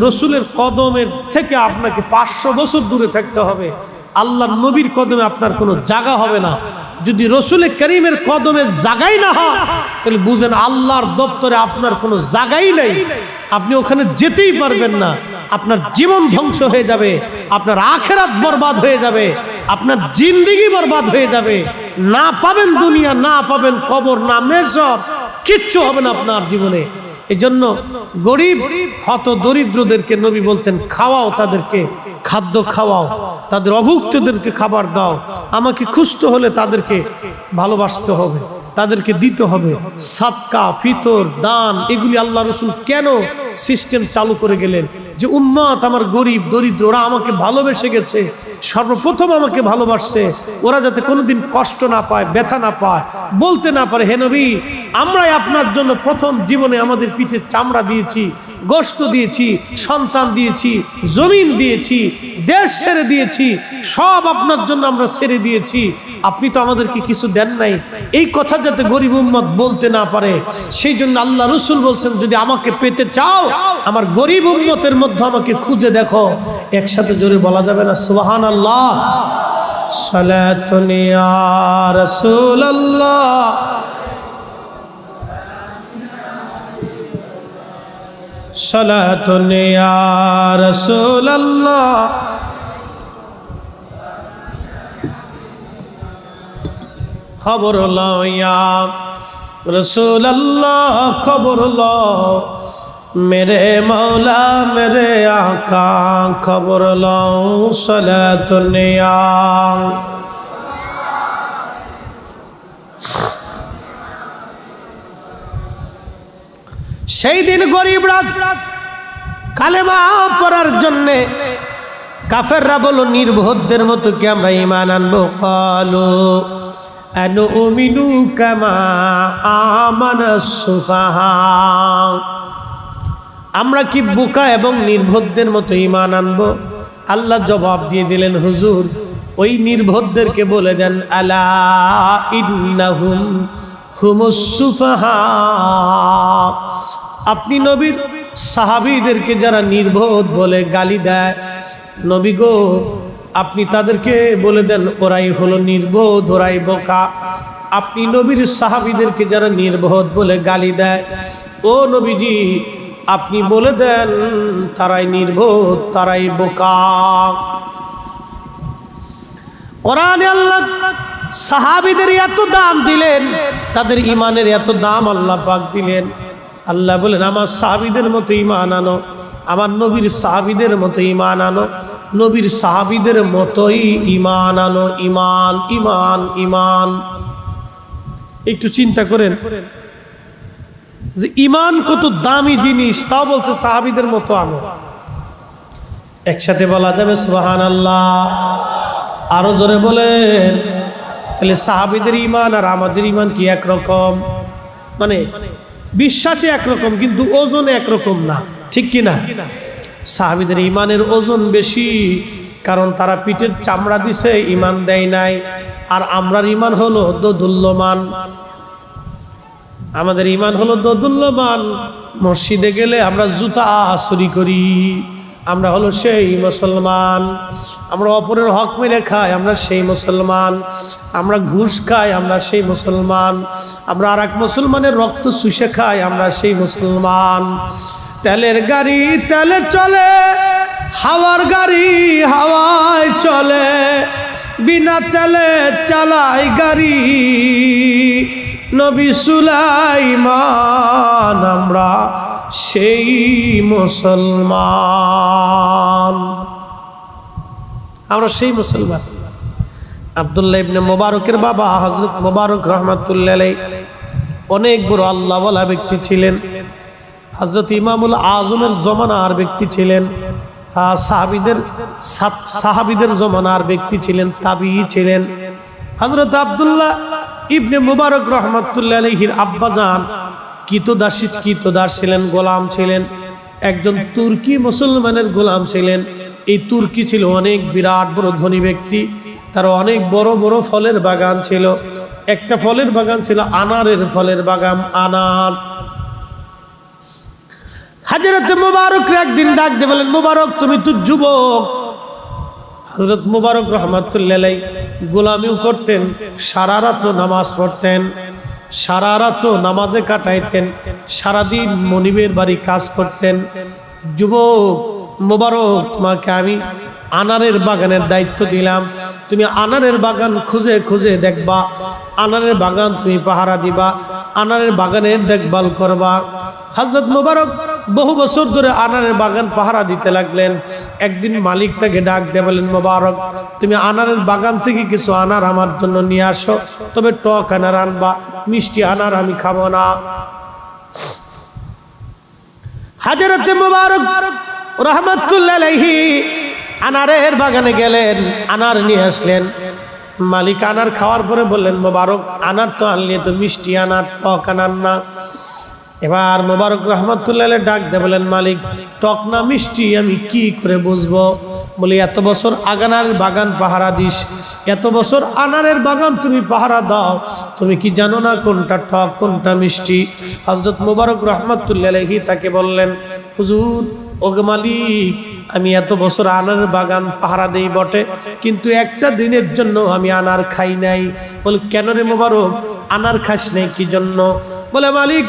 রসুলের কদমের থেকে আপনাকে 500 বছর দূরে থাকতে হবে। আল্লাহর নবীর কদমে আপনার কোনো জায়গা হবে না। যদি রসুলের করিমের কদমে জায়গাই না হয়, তাহলে বুঝেন আল্লাহর দপ্তরে আপনার কোনো জায়গাই নেই, আপনি ওখানে যেতেই পারবেন না। আপনার জীবন ধ্বংস হয়ে যাবে, আপনার আখিরাত বরবাদ হয়ে যাবে, আপনার জিন্দেগি বরবাদ হয়ে যাবে। না পাবেন দুনিয়া, না পাবেন কবর, না মেশর, কিচ্ছু হবে না আপনার জীবনে। এই জন্য গরিব হত দরিদ্রদেরকে নবী বলতেন, খাওয়াও, তাদেরকে খাদ্য খাওয়াও, তাদের অভুক্তদেরকে খাবার দাও। আমাকে খুঁজতে হলে তাদেরকে ভালোবাসতে হবে, তাদেরকে দিতে হবে। সাদকা, ফিতর, দান, এগুলি আল্লাহ রসুল কেন সিস্টেম চালু করে গেলেন? যে উম্মত আমার গরিব দরিদ্র, ওরা আমাকে ভালোবেসে গেছে, সর্বপ্রথম আমাকে ভালোবাসছে, ওরা যাতে কোনোদিন কষ্ট না পায়, ব্যথা না পায়, বলতে না পারে হে নবী আমরাই আপনার জন্য প্রথম জীবনে আমাদের পিঠে চামড়া দিয়েছি, গোশত দিয়েছি, সন্তান দিয়েছি, জমিন দিয়েছি, দেশ ছেড়ে দিয়েছি, সব আপনার জন্য আমরা ছেড়ে দিয়েছি, আপনি তো আমাদেরকে কিছু দেন নাই। এই কথা যাতে গরিব উম্মত বলতে না পারে, সেই জন্য আল্লাহ রসুল বলছেন, যদি আমাকে পেতে চাও আমার গরিব উম্মতের মধ্যে আমাকে খুঁজে দেখো। একসাথে জোরে বলা যাবে না সুবহানাল্লাহ? সালাতুন ইয়া রাসূলুল্লাহ, সালাতুন ইয়া রাসূলুল্লাহ, খবর লও ইয়া রাসূলুল্লাহ, খবর লও मेरे मौला मेरे आका, खबर लও সালাতুন ইয়া। সেই দিন গরিবরা কালেমা পড়ার জন্য কাফেররা বলো নির্বোধদের মতো কি আমরা ঈমান আনবো? ক্বালু আনুমিনু কামা আমানাস সুফাহা, আমরা কি বোকা এবং নির্বোধদের মতো ঈমান আনবো? আল্লাহ জবাব দিয়ে দিলেন, হুজুর ওই নির্বোধদেরকে বলে দেন, আলা ইন্নাহুম হুমুস সুফাহা। আপনি নবীর সাহাবীদেরকে যারা নির্বোধ বলে গালি দেয়, নবী গো আপনি তাদেরকে বলে দেন ওরাই হলো নির্বোধ, ওরাই বোকা। আপনি নবীর সাহাবীদেরকে যারা নির্বোধ বলে গালি দেয়, ও নবীজি আপনি বলে দেন তারাই নির্বোধ, তারাই বোকা। কোরআনে আল্লাহ সাহাবীদের এত দাম দিলেন, তাদের ইমানের এত দাম আল্লাহ পাক দিলেন। আল্লাহ বলেন আমার সাহাবীদের মতো ঈমান আনো, আমার নবীর সাহাবীদের মতো ঈমান আনো, নবীর সাহাবীদের মতোই ঈমান আনো। ঈমান ঈমান ঈমান। একটু চিন্তা করেন যে ঈমান কত দামি জিনিস, তাও বলছে সাহাবীদের মতো আনো। একসাথে বলা যাবে সুবহানাল্লাহ? আরো জোরে বলেন। তাহলে সাহাবীদের ঈমান আর আমাদের ঈমান কি একরকম? মানে বিশ্বাসে একরকম কিন্তু ওজনে একরকম না, ঠিক কি না? সাহাবীদের ঈমানের ওজন বেশি, কারণ তারা পিঠের চামড়া দিছে, ঈমান দেয় নাই। আর আমরার ঈমান হলো দোদুল্যমান। আমাদের ঈমান হলো দোদুল্যমান। মসজিদে গেলে আমরা জুতা চুরি করি, আমরা হলো সেই মুসলমান। আমরা অপরের হক মেরে খাই, আমরা সেই মুসলমান। আমরা ঘুষ খাই, আমরা সেই মুসলমান। আমরা আর এক মুসলমানের রক্ত চুষে খাই, আমরা সেই মুসলমান। তেলের গাড়ি তেলে চলে, হাওয়ার গাড়ি হাওয়ায় চলে, বিনা তেলে চালাই গাড়ি নবী সুলাইমান। আমরা সেই মুসলমান, আমরা সেই মুসলমান। আব্দুল্লাহ ইবনে মুবারকের বাবা হযরত মুবারক রাহমাতুল্লাহ আলাইহি অনেক বড় আল্লাহওয়ালা ব্যক্তি ছিলেন। হযরত ইমামুল আজমের জমানার ব্যক্তি ছিলেন, সাহাবীদের জমানার ব্যক্তি ছিলেন, তাবিঈ ছিলেন। হযরত আব্দুল্লাহ ইবনে মুবারক রাহমাতুল্লাহ আলাইহির আব্বাজান কৃতদাস ছিলেন, গোলাম ছিলেন। একজন তুর্কি মুসলমানের গোলাম ছিলেন। এই তুর্কি ছিল অনেক বিরাট বড় ধনী ব্যক্তি, তার অনেক বড় বড় ফলের বাগান ছিল। একটা ফলের বাগান ছিল আনারের ফলের বাগান, আনার। হযরত মুবারক একদিন ডাক দিয়ে বলেন, মুবারক তুমি তো যুবক। হযরত মুবারক রাহমাতুল্লাহ আলাইহি গোলামিও করতেন, সারা রাত নামাজ পড়তেন, সারা রাত নামাজে কাটাইতেন, সারাদিন মনিবের বাড়ি কাজ করতেন। যুবক মুবারক, তোমাকে আমি আনারের বাগানের দায়িত্ব দিলাম, তুমি আনারের বাগান খুঁজে খুঁজে দেখবা, আনারের বাগান তুমি পাহারা দিবা, আনারের বাগানের দেখভাল করবা। হযরত মুবারক বহু বছর ধরে আনারের বাগান পাহারা দিতে লাগলেন। একদিন মালিক তাকে ডাক দিয়ে বলেন, মুবারক তুমি আনারের বাগান থেকে কিছু আনার আমার জন্য নিয়ে আসো, তবে টক আনার আনবা, মিষ্টি আনার আমি খাবো না। হযরত মুবারক রাহমাতুল্লাহ আলাইহি আনারের বাগানে গেলেন, আনার নিয়ে আসলেন। মালিক আনার খাওয়ার পরে বললেন, মুবারক আনার তো আনলি, তো মিষ্টি আনার, টক আনার না। এবার মুবারক রাহমাতুল্লাহ আলাইহি ডাক দিয়ে বলেন, মালিক টক না মিষ্টি আমি কি করে বুঝবো? বলি, এত বছর আনারের বাগান পাহারা দিস, এত বছর আনারের বাগান তুমি পাহারা দাও, তুমি কি জানো না কোনটা টক কোনটা মিষ্টি? হযরত মুবারক রাহমাতুল্লাহ আলাইহি তাকে বললেন, হুজুর ওগো মালিক, আমি এত বছর আনারের বাগান পাহারা দেই বটে, কিন্তু একটা দিনের জন্য আমি আনার খাই নাই। বলে, কেন রে মুবারক, আনার খাস নাই কি জন্য? বলে, মালিক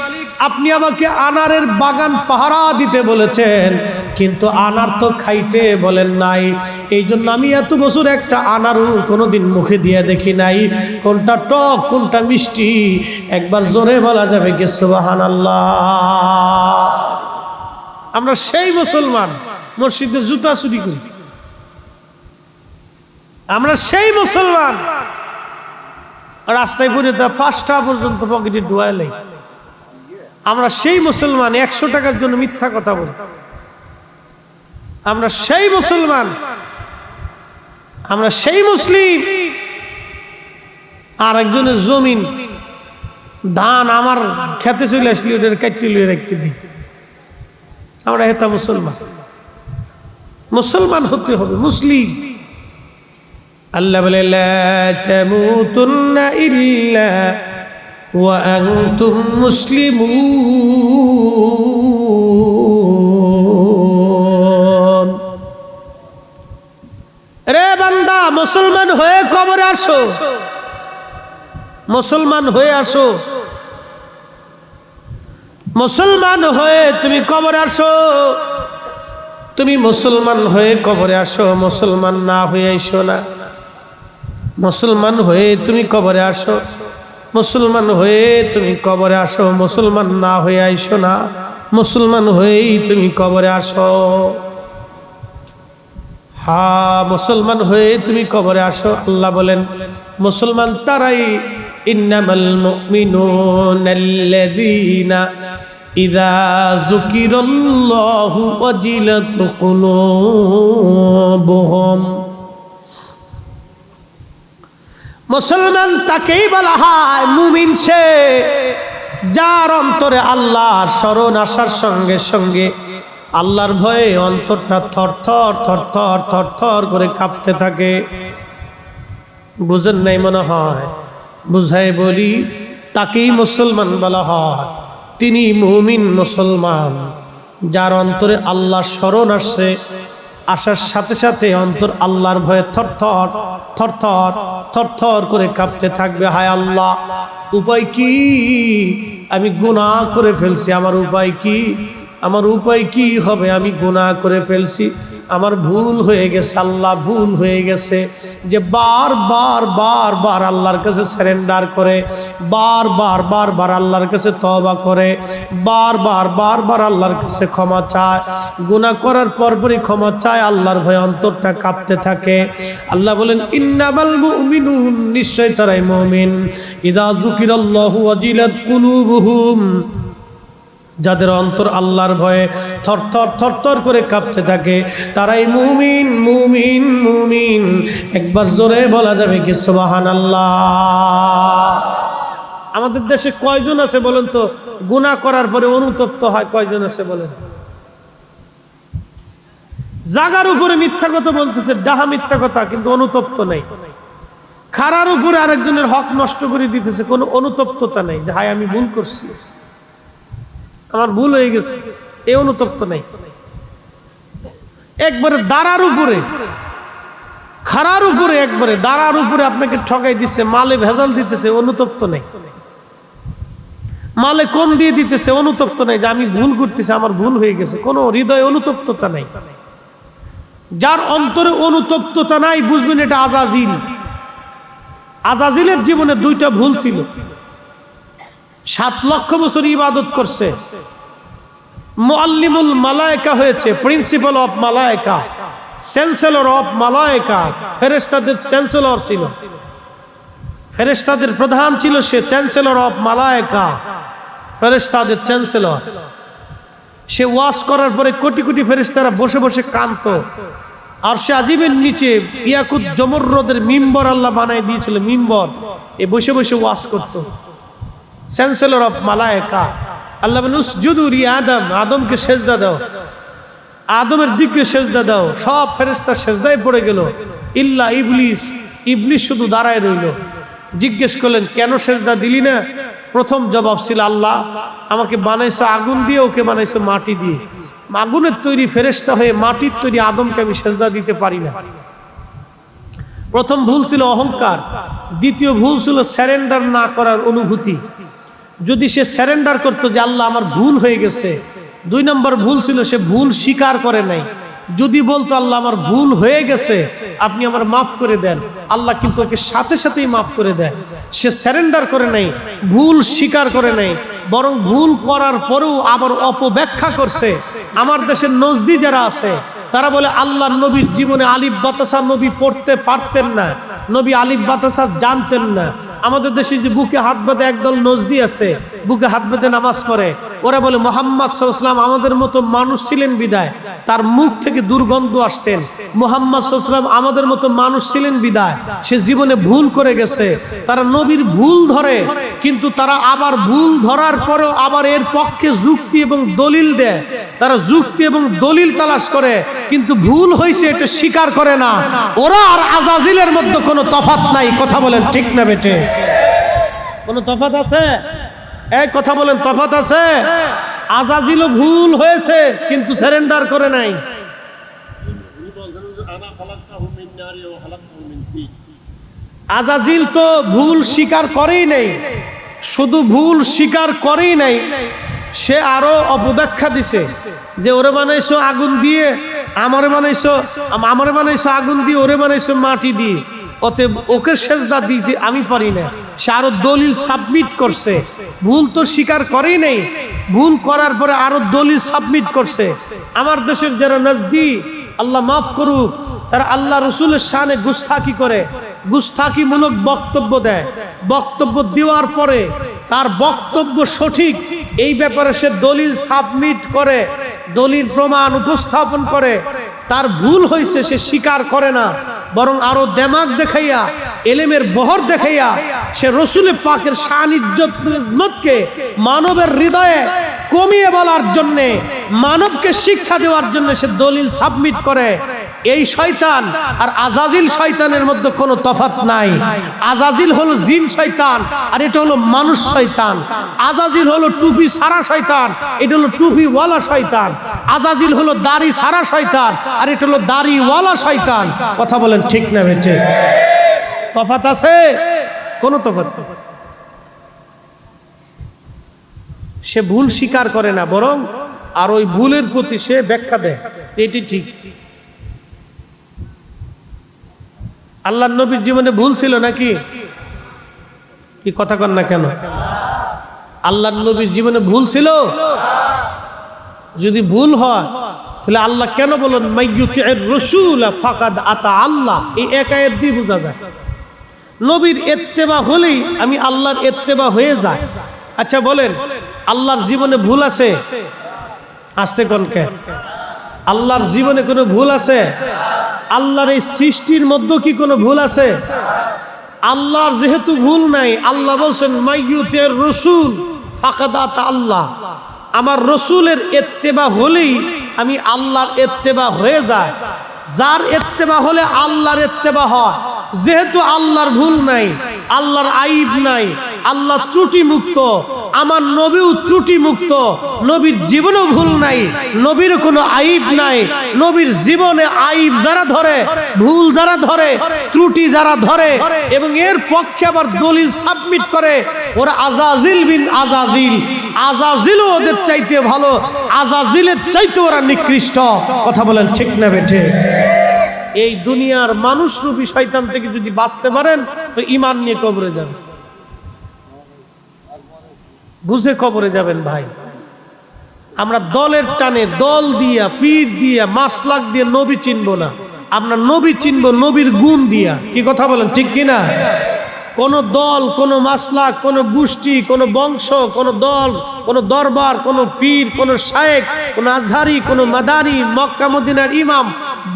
আপনি আমাকে আনারের বাগান পাহারা দিতে বলেছেন, কিন্তু আনার তো খাইতে বলেন নাই, এই জন্য আমি এত বছর একটা আনারও কোনোদিন মুখে দিয়ে দেখি নাই। কোনটা টক কোনটা মিষ্টি একবার জোরে বলা যাবে কি সুবহানাল্লাহ? আমরা সেই মুসলমান মসজিদে জুতা চুরি করি, আমরা সেই মুসলমান রাস্তায় পড়ে তা 5টা পর্যন্ত পকেটে ডুয়াই লাই। আমরা সেই মুসলমান 100 টাকার জন্য মিথ্যা কথা বলি। আমরা সেই মুসলমান, আমরা সেই মুসলিম। আর একজনের জমিন ধান আমার খেতে চলে আসলে ওদের কাটতে লিয়ে রাখতে দিই। আমরা হেতা মুসলমান, মুসলমান হতে হবে, মুসলিম। আল্লাহ বলে, লা তামুতুন্না ইল্লা ওয়া আনতুম মুসলিমুন। রে বান্দা, মুসলমান হয়ে কবরে আসো, মুসলমান হয়ে আসো, মুসলমান হয়ে তুমি কবরে আসো। তুমি মুসলমান হয়ে কবরে আসো, মুসলমান না হয়ে আইসো না। মুসলমান হয়ে তুমি কবরে আসো, মুসলমান হয়ে তুমি কবরে আসো, মুসলমান না হয়ে আইসো না, মুসলমান হয়েই তুমি কবরে আসো। হ্যাঁ, মুসলমান হয়ে তুমি কবরে আসো। আল্লাহ বলেন মুসলমান তারাই, ইন্নামাল মুমিনুনাল্লাযীনা ইযা যুকিরাল্লাহু ওয়াজিলাত কুলুবুহুম। মুসলমান তাকেই বলা হয় মুমিন, সে যার অন্তরে আল্লাহর স্মরণ আসার সঙ্গে সঙ্গে আল্লাহর ভয়ে অন্তরটা থরথর থরথর থরথর করে কাঁপতে থাকে। বুঝেন নাই মনে হয়? বুঝাই বলি, তাকেই মুসলমান বলা হয়। তিনি মুমিন মুসলমান, যার অন্তরে আল্লাহর স্মরণ আসছে, আসার সাথে সাথে অন্তর আল্লাহর ভয়ে থরথর থরথর থরথর করে কাঁপতে থাকবে। হায় আল্লাহ, উপায় কি? আমি গুনাহ করে ফেলছি, আমার উপায় কি? আমার উপায় কি হবে? আমি গুনাহ করে ফেলছি, আমার ভুল হয়ে গেছে আল্লাহ, ভুল হয়ে গেছে। যে বারবার বারবার আল্লাহর কাছে সারেন্ডার করে, বারবার বারবার আল্লাহর কাছে তওবা করে, বারবার বারবার আল্লাহর কাছে ক্ষমা চায়, গুনাহ করার পরপরই ক্ষমা চায়, আল্লাহর ভয়ে অন্তরটা কাঁপতে থাকে। আল্লাহ বলেন ইন্নামাল মুমিনুন, নিশ্চয় তারাই মুমিন, ইযা যুকিরাল্লাহু ওয়াজিলাত কুলুবুহুম, যাদের অন্তর আল্লাহর ভয়ে থরথর থরথর করে কাঁপতে থাকে, তারাই মুমিন মুমিন মুমিন। একবার জোরে বলা যাবে কি সুবহানাল্লাহ? আমাদের দেশে কয়জন আছে বলেন তো গুনাহ করার পরে অনুতপ্ত হয়? কয়জন আছে বলেন? জাগার উপরে মিথ্যা কথা বলতেছে, ডাহা মিথ্যা কথা, কিন্তু অনুতপ্ত নাই। খারার উপরে আরেকজনের হক নষ্ট করে দিতেছে, কোনো অনুতপ্ততা নাই যে হায় আমি ভুল করছি, আমার ভুল হয়ে গেছে, এই অনুতপ্ত নাই। একবারে দাঁড়ার উপরে, খারার উপরে, একবারে দাঁড়ার উপরে আপনাকে ঠকাই দিচ্ছে, মালে ভেজাল দিতেছে, অনুতপ্ত নাই। মালে কম দিয়ে দিতেছে, অনুতপ্ত নাই যে আমি ভুল করতেছি, আমার ভুল হয়ে গেছে, কোনো হৃদয়ে অনুতপ্ততা নাই। যার অন্তরে অনুতপ্ততা নাই, বুঝবেন এটা আজাজিল। আজাজিলের জীবনে দুইটা ভুল ছিল। 7 লক্ষ বছর ইবাদত করছে, মুআল্লিমুল মালায়েকা হয়েছে, প্রিন্সিপাল অফ মালায়েকা, চ্যান্সেলর অফ মালায়েকা, ফেরেশতাদের চ্যান্সেলর ছিল, ফেরেশতাদের প্রধান ছিল সে, চ্যান্সেলর অফ মালায়েকা, ফেরেশতাদের চ্যান্সেলর। সে ওয়াজ করার পরে কোটি কোটি ফেরেশতারা বসে বসে কাঁদতো। আর সে আজিমের নিচে ইয়াকুত জমররদের মিম্বর আল্লাহ বানাই দিয়েছিল, মিম্বর, এ বসে বসে ওয়াজ করতো। Chancellor of মালায়েকা। আল্লাহ বলেন উসজুদু লি আদম, আদমকে সেজদা দাও, আদমের দিকে সেজদা দাও। সব ফেরেশতা সেজদায় পড়ে গেল, ইল্লা ইবলিস, ইবলিস শুধু দাঁড়ায় রইল। জিজ্ঞেস করলেন কেন সেজদা দিলি না? প্রথম জবাব ছিল আল্লাহ আমাকে বানাইছো আগুন দিয়ে, ওকে বানাইছো মাটি দিয়ে। আগুনের তৈরি ফেরেশতা হয়ে মাটির তৈরি আদমকে আমি সেজদা দিতে পারি না। প্রথম ভুল ছিল অহংকার, দ্বিতীয় ভুল ছিল সারেন্ডার না করার অনুভূতি। যদি সে সারেন্ডার করতো যে আল্লাহ আমার ভুল হয়ে গেছে। 2 নম্বর ভুল ছিল সে ভুল স্বীকার করে নাই। যদি বলতো আল্লাহ আমার ভুল হয়ে গেছে, আপনি আমার মাফ করে দেন, আল্লাহ কিন্তু ওকে সাথে সাথেই মাফ করে দেয়। সে সারেন্ডার করে নাই, ভুল স্বীকার করে নাই, বরং ভুল করার পরেও আবার অপব্যাখ্যা করছে। আমার দেশের নজদি যারা আছে তারা বলে আল্লাহর নবীর জীবনে আলিফ বাতাসা নবী পড়তে পারতেন না, নবী আলিফ বাতাসা জানতেন না। আমাদের দেশে যে বুকে হাত বেঁধে একদল নজদি আছে, বুকে হাত বেঁধে নামাজ পড়ে, ওরা বলে মুহাম্মদ সাল্লাল্লাহু আলাইহি ওয়াসাল্লাম আমাদের মতো মানুষ ছিলেন বিদায় তার মুখ থেকে দুর্গন্ধ আসতেন। মুহাম্মদ সাল্লাল্লাহু আলাইহি ওয়াসাল্লাম আমাদের মতো মানুষ ছিলেন বিদায় সে জীবনে ভুল করে গেছে। তারা নবীর ভুল ধরে, কিন্তু তারা আবার ভুল ধরার পরেও আবার এর পক্ষে যুক্তি এবং দলিল দেয়। তারা যুক্তি এবং দলিল তালাশ করে, কিন্তু ভুল হয়েছে এটা স্বীকার করে না। ওরা আর আজাজিলের মধ্যে কোনো তফাৎ নাই। কথা বলেন ঠিক না বেটে? কোনো তফাৎ আছে? এই কথা বলেন, তফাৎ আছে? আজাজিলও ভুল হয়েছে কিন্তু সারেন্ডার করে নাই। আজাজিল তো ভুল স্বীকার করেই নাই, শুধু ভুল স্বীকার করেই নাই, সে আরো অপব্যাখ্যা দিছে যে ওরে বানাইছো আগুন দিয়ে, আমারে বানাইছো আগুন দিয়ে, ওরে বানাইছো মাটি দিয়ে। অতএব ওকে সেজদা দিতে আমি পারি না। সে আরো দলিল সাবমিট করছে, ভুল তো স্বীকার করেই নেই, ভুল করার পরে আরো দলিল সাবমিট করছে। আমার দেশের যারা নজদি, আল্লাহ মাফ করুক, তারা আল্লাহ রসুলের শানে গুস্তাখি করে, গুস্তাখিমূলক বক্তব্য দেয়। বক্তব্য দেওয়ার পরে তার বক্তব্য সঠিক এই ব্যাপারে সে দলিল সাবমিট করে, দলিল প্রমাণ উপস্থাপন করে। তার ভুল হয়েছে সে স্বীকার করে না, বরং আরো দেমাগ দেখাইয়া, এলেমের বহর দেখাইয়া সে রসুলের পাকের শান ইজ্জতকে মানবের হৃদয়ে কমিয়ে বলার জন্যে, মানবকে শিক্ষা দেওয়ার জন্য সে দলিল সাবমিট করে। এই শয়তান আর আজাজিল শয়তানের মধ্যে কোনো তফাৎ নাই। আজাজিল হলো জিন শয়তান, আর এটা হলো মানুষ শয়তান। আজাজিল হলো টুপি সারা শয়তান, এটা হলো টুপিওয়ালা শয়তান। আজাজিল হলো দাড়ি সারা শয়তান, আর এটা হলো দাড়িওয়ালা শয়তান। কথা বলেন ঠিক না বেঠে? তফাৎ আছে? কোনো তফাৎ নেই। সে ভুল স্বীকার করে না, বরং আর ওই ভুলের প্রতি সে ব্যাখ্যা দেয়, এটি ঠিক। আল্লাহর নবীর জীবনে ভুল ছিল নাকি? কি কথা কন না কেন? আল্লাহর নবীর জীবনে ভুল ছিল? যদি ভুল হয় তাহলে আল্লাহ কেন বলেন মাইয়ুতির রাসূল ফাকাদ আতা আল্লাহ? এই এক আয়াত দিয়ে বোঝা যায় নবীর ইত্তেবা হলেই আমি আল্লাহর ইত্তেবা হয়ে যায়। আচ্ছা বলেন, আল্লাহর জীবনে ভুল আছে? আসতে কোন কে? আল্লাহর জীবনে কোনো ভুল আছে? আল্লাহর এই সৃষ্টির মধ্যে কি কোনো ভুল আছে? আল্লাহর যেহেতু ভুল নাই, আল্লাহ বলছেন মাইয়ুতির রাসূল ফাকাদ আতা আল্লাহ। আমার রসুলের ইত্তেবা হলেই আমি আল্লাহর ইত্তেবা হয়ে যায়। যার ইত্তেবা হলে আল্লাহর ইত্তেবা হয়। যেহেতু আল্লাহর ভুল নাই, আল্লাহর আইব নাই, আল্লাহ ত্রুটি মুক্ত, আমার নবীও ত্রুটি মুক্ত, নবীর জীবনেও ভুল নাই, নবীর কোনো আইব নাই। নবীর জীবনে আইব যারা ধরে, ভুল যারা ধরে, ত্রুটি যারা ধরে এবং এর পক্ষে আবার দলিল সাবমিট করে, ওরা আজাজিল বিন আজাজিল। আজাজিলও ওদের চাইতে ভালো, আজাজিলের চাইতে ওরা নিকৃষ্ট। কথা বলেন ঠিক না বেঠে? এই দুনিয়ার মানুষ রূপী শয়তান থেকে যদি বাঁচতে পারেন তো ঈমান নিয়ে কবরে যাবেন, বুঝে কবরে যাবেন ভাই। আমরা দলের টানে, দল দিয়া, পীর দিয়া, মাসলাক দিয়ে নবী চিনবো না। আমরা নবী চিনবো নবীর গুণ দিয়া। কি কথা বলেন ঠিক কিনা? কোন দল, কোন মাসলাক, কোন গোষ্ঠী, কোন বংশ, কোন দল, কোন দরবার, কোন পীর, কোন শায়েখ, কোন আজহারি, কোন মাদানি, মক্কা মদিনার ইমাম,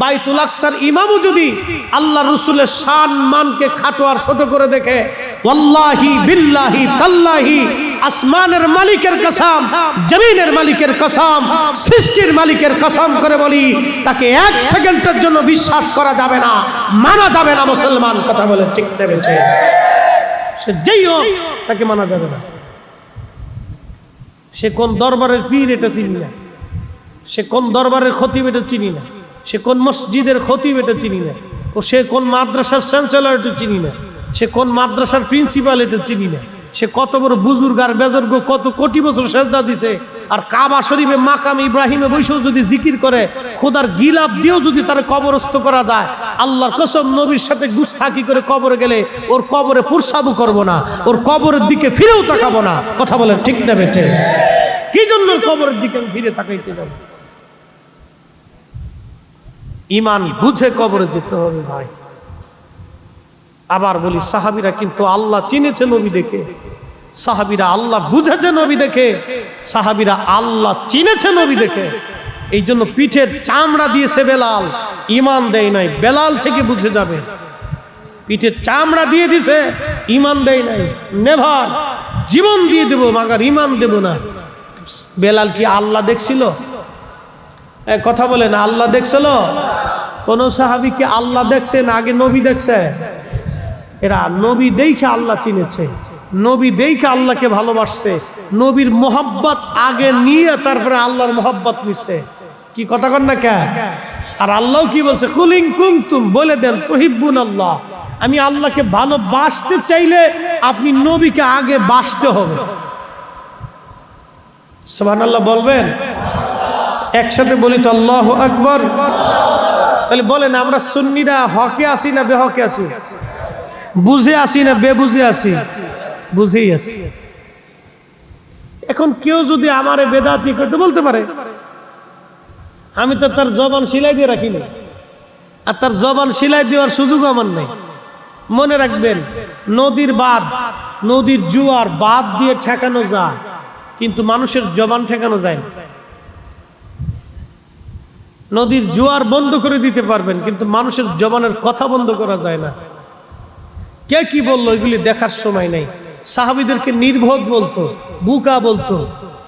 বাইতুল আকসার ইমামও যদি আল্লাহ রসুলের শান মানকে খাটো আর ছোট করে দেখে, ওয়াল্লাহি বিল্লাহি তাল্লাহি, আসমানের মালিকের কসম, জমিনের মালিকের কসম, সৃষ্টির মালিকের কসম করে বলি, তাকে এক সেকেন্ডের জন্য বিশ্বাস করা যাবে না, মানা যাবে না। মুসলমান কথা বলে ঠিক নেবেছে, সে যেই হোক তাকে মানা যাবে না। সে কোন দরবারের পীর এটা চিনি না, সে কোন দরবারের খতিব এটা চিনি না, সে কোন মসজিদের খতিব এটা চিনি না, ও সে কোন মাদ্রাসার চ্যান্সেলর এটা চিনি না, সে কোন মাদ্রাসার প্রিন্সিপাল এটা চিনি না, সে কত বড় বুজুর্গ আর বেজর্গ কত কোটি বছর সেজদা দিছে, আর কাবা শরীফে মাকাম ইব্রাহিমে বৈশাও যদি জিকির করে, খোদার গিলাপ দিয়েও যদি তার কবরস্থ করা যায়, আল্লাহর কসম নবীর সাথে গুস্তাখি করে কবরে গেলে ওর কবরে পুরসাবু করব না, ওর কবরের দিকে ফিরেও তাকাবো না। কথা বলেন ঠিক না বেঠে? কি জন্য কবরের দিকে ফিরে তাকাইতে যাব? ঈমান বুঝে কবরে যেতে হবে ভাই। আবার বলি, সাহাবীরা কিন্তু আল্লাহ চিনেছে নবী দেখে, সাহাবীরা আল্লাহ বুঝেছে নবী দেখে, সাহাবীরা আল্লাহ চিনেছে নবী দেখে। এই জন্য পিঠের চামড়া দিয়েছে বেলাল, ঈমান দেয় নাই। বেলাল থেকে বুঝে যাবে, পিঠের চামড়া দিয়ে দিছে, ঈমান দেয় নাই। নেভার, জীবন দিয়ে দেব মাগার ঈমান দেব না। বেলাল কি আল্লাহ দেখছিল? কথা বলে না, আল্লাহ দেখছিল? কোন সাহাবী কি আল্লাহ দেখছে না আগে নবী দেখছে? এরা নবী দেখে আল্লাহ চিনেছে, নবী দেখে আল্লাহকে ভালোবাসছে, নবীর মোহাব্বত আগে নিয়ে তারপরে আল্লাহর মোহাব্বত নিছে। কি কথা কন না কে? আর আল্লাহ কি বলছে? কুলিং কুনতুম, বলে দেন তুহিব্বুন আল্লাহ, আমি আল্লাহকে ভালোবাসতে চাইলে আপনি নবীকে আগে বাসতে হবে। সুবহানাল্লাহ বলবেন? একসাথে বলি তো আল্লাহু আকবার। তাহলে বলেন আমরা সুন্নিরা হকে আসি না বেহকে আসি? বুঝে আসি না বেবুঝে আসি? বুঝেই আসি। এখন কেউ যদি আমারে বেদাতি করতে বলতে পারে, আমি তো তার জবান সিলাই দিয়ে রাখিনি, আর তার জবান সিলাই দেওয়ার সুযোগ আমার নেই। মনে রাখবেন, নদীর বাঁধ, নদীর জোয়ার বাঁধ দিয়ে ঠেকানো যায়, কিন্তু মানুষের জবান ঠেকানো যায় না। নদীর জোয়ার বন্ধ করে দিতে পারবেন, কিন্তু মানুষের জবানের কথা বন্ধ করা যায় না। কে কি বললো এগুলি দেখার সময় নেই। সাহাবীদেরকে নির্বোধ বলতো, বুকা বলতো,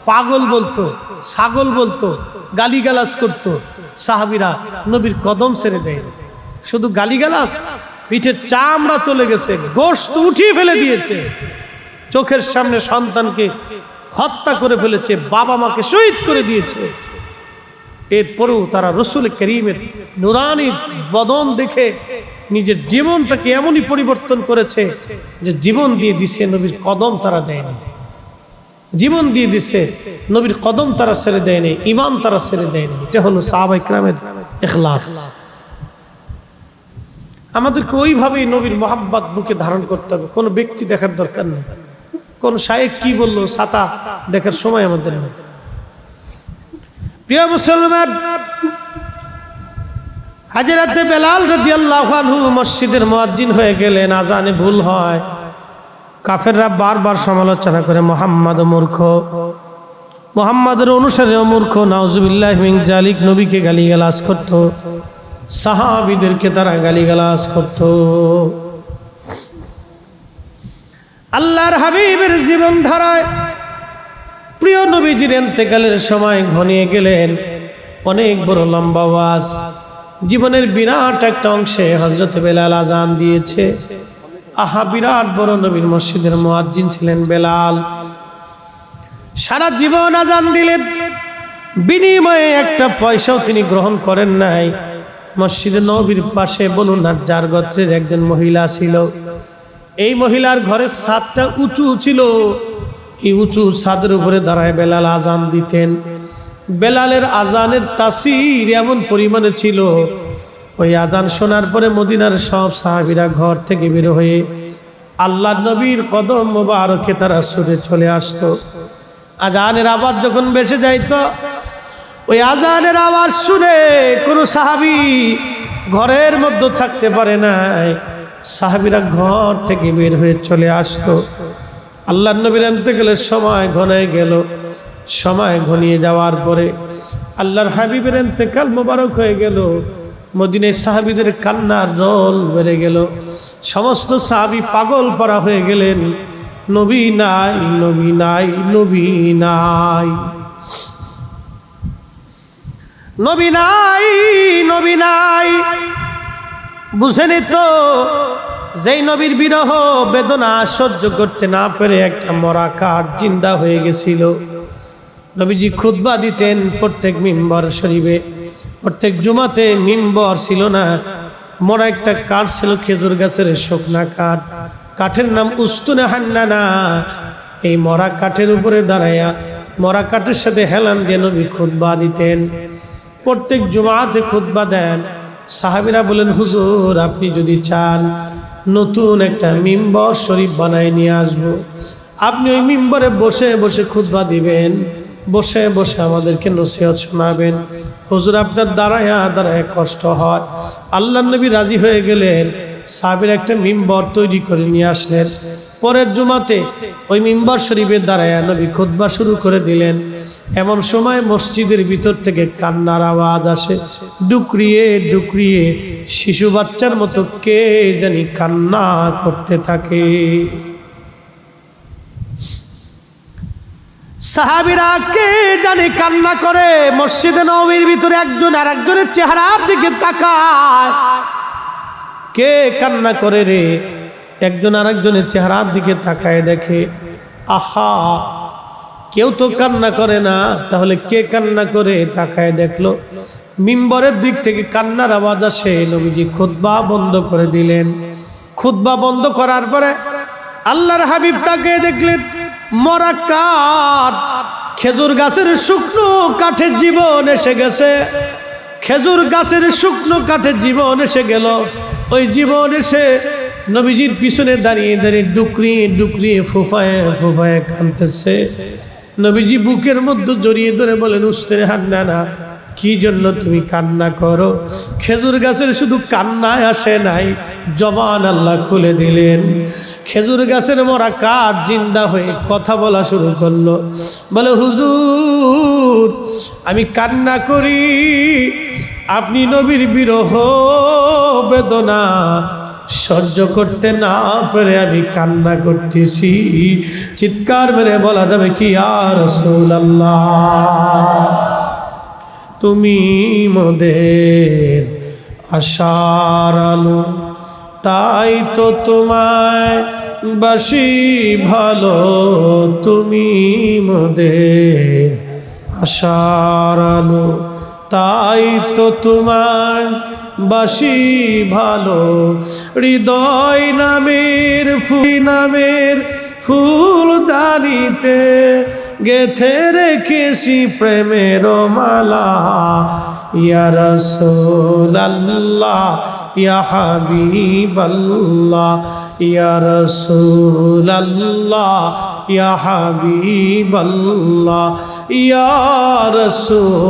পাগল বলতো, ছাগল বলতো, গালিগালাজ করতো। সাহাবীরা নবীর কদম ছেড়ে দেয়। শুধু গালিগালাজ, পিঠের চামড়া চলে গেছে, গোশত উঠিয়ে ফেলে দিয়েছে, চোখের সামনে সন্তানকে হত্যা করে ফেলেছে, বাবা মাকে শহীদ করে দিয়েছে। এরপরেও তারা রসুল করিমের নুরানি বদন দেখে নিজের জীবনটাকে এমনই পরিবর্তন করেছে যে জীবন দিয়ে দিছে, নবীর কদম তারা দেয়নি। জীবন দিয়ে দিছে, নবীর কদম তারা ছেড়ে দেয়নি, ঈমান তারা ছেড়ে দেয়নি। এটা হলো সাহাবায়ে কেরামের ইখলাস। আমাদেরকে ওইভাবেই নবীর মোহাব্বত বুকে ধারণ করতে হবে। কোনো ব্যক্তি দেখার দরকার নেই, কোন শায়েখ কি বললো ছাতা দেখার সময় আমাদের নেই। প্রিয় মুসলমান, হযরত বেলাল রাদিয়াল্লাহু আনহু মসজিদের মুয়াজ্জিন হয়ে গেলেন। আজানে ভুল হয়, কাফেররা বারবার সমালোচনা করে মুহাম্মদ মূর্খ, মুহাম্মাদের অনুসারীও মূর্খ, নাউজুবিল্লাহি মিন জালিক। নবীকে গালিগালাজ করত, সাহাবীদেরকে তারা গালিগালাজ করত। আল্লাহর হাবিবের জীবনধারায় প্রিয় নবীজির ইন্তেকালের সময় ঘনিয়ে গেলেন। অনেক বড় লম্বা ওয়াজ, জীবনের বিরাট একটা অংশে হযরত বেলাল আজান দিয়েছে। আহা, বিরাট বড় নবীর মসজিদের মুয়াজ্জিন ছিলেন বেলাল। সারা জীবন আজান দিলেন, বিনিময়ে একটা পয়সাও তিনি গ্রহণ করেন নাই। মসজিদে নবীর পাশে বনু নাজ্জার গোত্রের একজন মহিলা ছিল। এই মহিলার ঘরের ছাদটা উঁচু ছিল। এই উঁচু ছাদের উপরে দাঁড়ায় বেলাল আজান দিতেন। বেলালের আজানের তাসির এমন পরিমাণে ছিল, ওই আজান শোনার পরে মদিনার সব সাহাবীরা ঘর থেকে বের হয়ে আল্লাহর নবীর কদম মোবারকে তারা ছুটে চলে আসতো। আজানের আওয়াজ যখন বেঁচে যাইতো, ওই আজানের আওয়াজ শুনে কোনো সাহাবী ঘরের মধ্যে থাকতে পারে নাই। সাহাবীরা ঘর থেকে বের হয়ে চলে আসতো। আল্লাহর নবীর ইন্তেকালের সময় ঘনায় গেল। সময় ঘনিয়ে যাওয়ার পরে আল্লাহর হাবিবের ইন্তেকাল মোবারক হয়ে গেল। মদিনায় সাহাবীদের কান্নার রোল বেড়ে গেল। সমস্ত সাহাবী পাগল পারা হয়ে গেলেন, নবী নাই, নবী নাই, নবী নাই, নবী নাই, নবী নাই। বুঝেনি তো, যেই নবীর বিরহ বেদনা সহ্য করতে না পেরে একটা মরা কাঠ জিন্দা হয়ে গেছিল। নবীজি খুতবা দিতেন প্রত্যেক মিম্বর শরীফে। প্রত্যেক জুমাতে মিম্বর ছিল না, মরা একটা কাঠ ছিল, খেজুর গাছের শুকনা কাঠ। কাঠের নাম উস্তুনে হান্নানা। এই মরা কাঠের উপরে দাঁড়াইয়া মরা কাঠের সাথে হেলান দিয়ে নবী খুতবা দিতেন। প্রত্যেক জুমাতে খুতবা দেন। সাহাবীরা বলেন, হুজুর আপনি যদি চান নতুন একটা মিম্বর শরীফ বানায় নিয়ে আসবো, আপনি ওই মিম্বরে বসে বসে খুতবা দিবেন, বসে বসে আমাদেরকে নসিহত শোনাবেন। হুজুর আপনার দাঁড়ায়া দাঁড়ায় কষ্ট হয়। আল্লাহর নবী রাজি হয়ে গেলেন। সাহাবীরা একটা মিম্বর তৈরি করে নিয়ে আসলেন। পরের জুমাতে ওই মিম্বর শরীফের দাঁড়ায়া নবী খুতবা শুরু করে দিলেন। এমন সময় মসজিদের ভিতর থেকে কান্নার আওয়াজ আসে, ডুকরিয়ে ডুকরিয়ে শিশু বাচ্চার মতো কে জানি কান্না করতে থাকে। সাহাবীরা কে জানি কান্না করে। মসজিদে নববীর ভিতরে একজন আর একজনের চেহারার দিকে তাকায়। কে কান্না করে রে? একজন আর একজনের চেহারার দিকে তাকায় দেখে, আহা, কেউ তো কান্না করে না, তাহলে কে কান্না করে? তাকায় দেখলো মিম্বরের দিক থেকে কান্নার আওয়াজ আসে। নবীজি খুতবা বন্ধ করে দিলেন। খুতবা বন্ধ করার পরে আল্লাহর হাবিব তাকিয়ে দেখলেন মরা কাঠ, খেজুর গাছের শুকনো কাঠের জীবন এসে গেছে। খেজুর গাছের শুকনো কাঠে জীবন এসে গেল। ওই জীবন এসে নবীজির পিছনে দাঁড়িয়ে দাঁড়িয়ে ডুকরিয়ে ডুকরিয়ে ফুফায়ে ফুফায়ে কাঁদতেছে। নবীজি বুকের মধ্যে জড়িয়ে ধরে বলেন, উস্তের হান্না না, কি জন্য তুমি কান্না করো? খেজুর গাছের শুধু কান্নায় আসে নাই, জবান আল্লাহ খুলে দিলেন। খেজুর গাছের মরা কাঠ জিন্দা হয়ে কথা বলা শুরু করলো। বলে, হুজুর আমি কান্না করি, আপনি নবীর বিরহ বেদনা সহ্য করতে না পেরে আমি কান্না করতেছি। চিৎকার মেরে বলা যাবে কি, ইয়া রাসূলুল্লাহ তুমি মোদের আশার আলো, তাই তো তোমায় বাসি ভালো, তুমি মোদের আশার আলো, তাই তো তোমায় বাসি ভালো। হৃদয় নামের ফুলদানিতে গেথে রেখেছি প্রেমের মালা। ইয়া রাসূলুল্লাহ ইয়া হাবিবাল্লাহ, ইয়া রাসূলুল্লাহ ইয়া হাবিবাল্লাহ, ইয়া রাসূলুল্লাহ।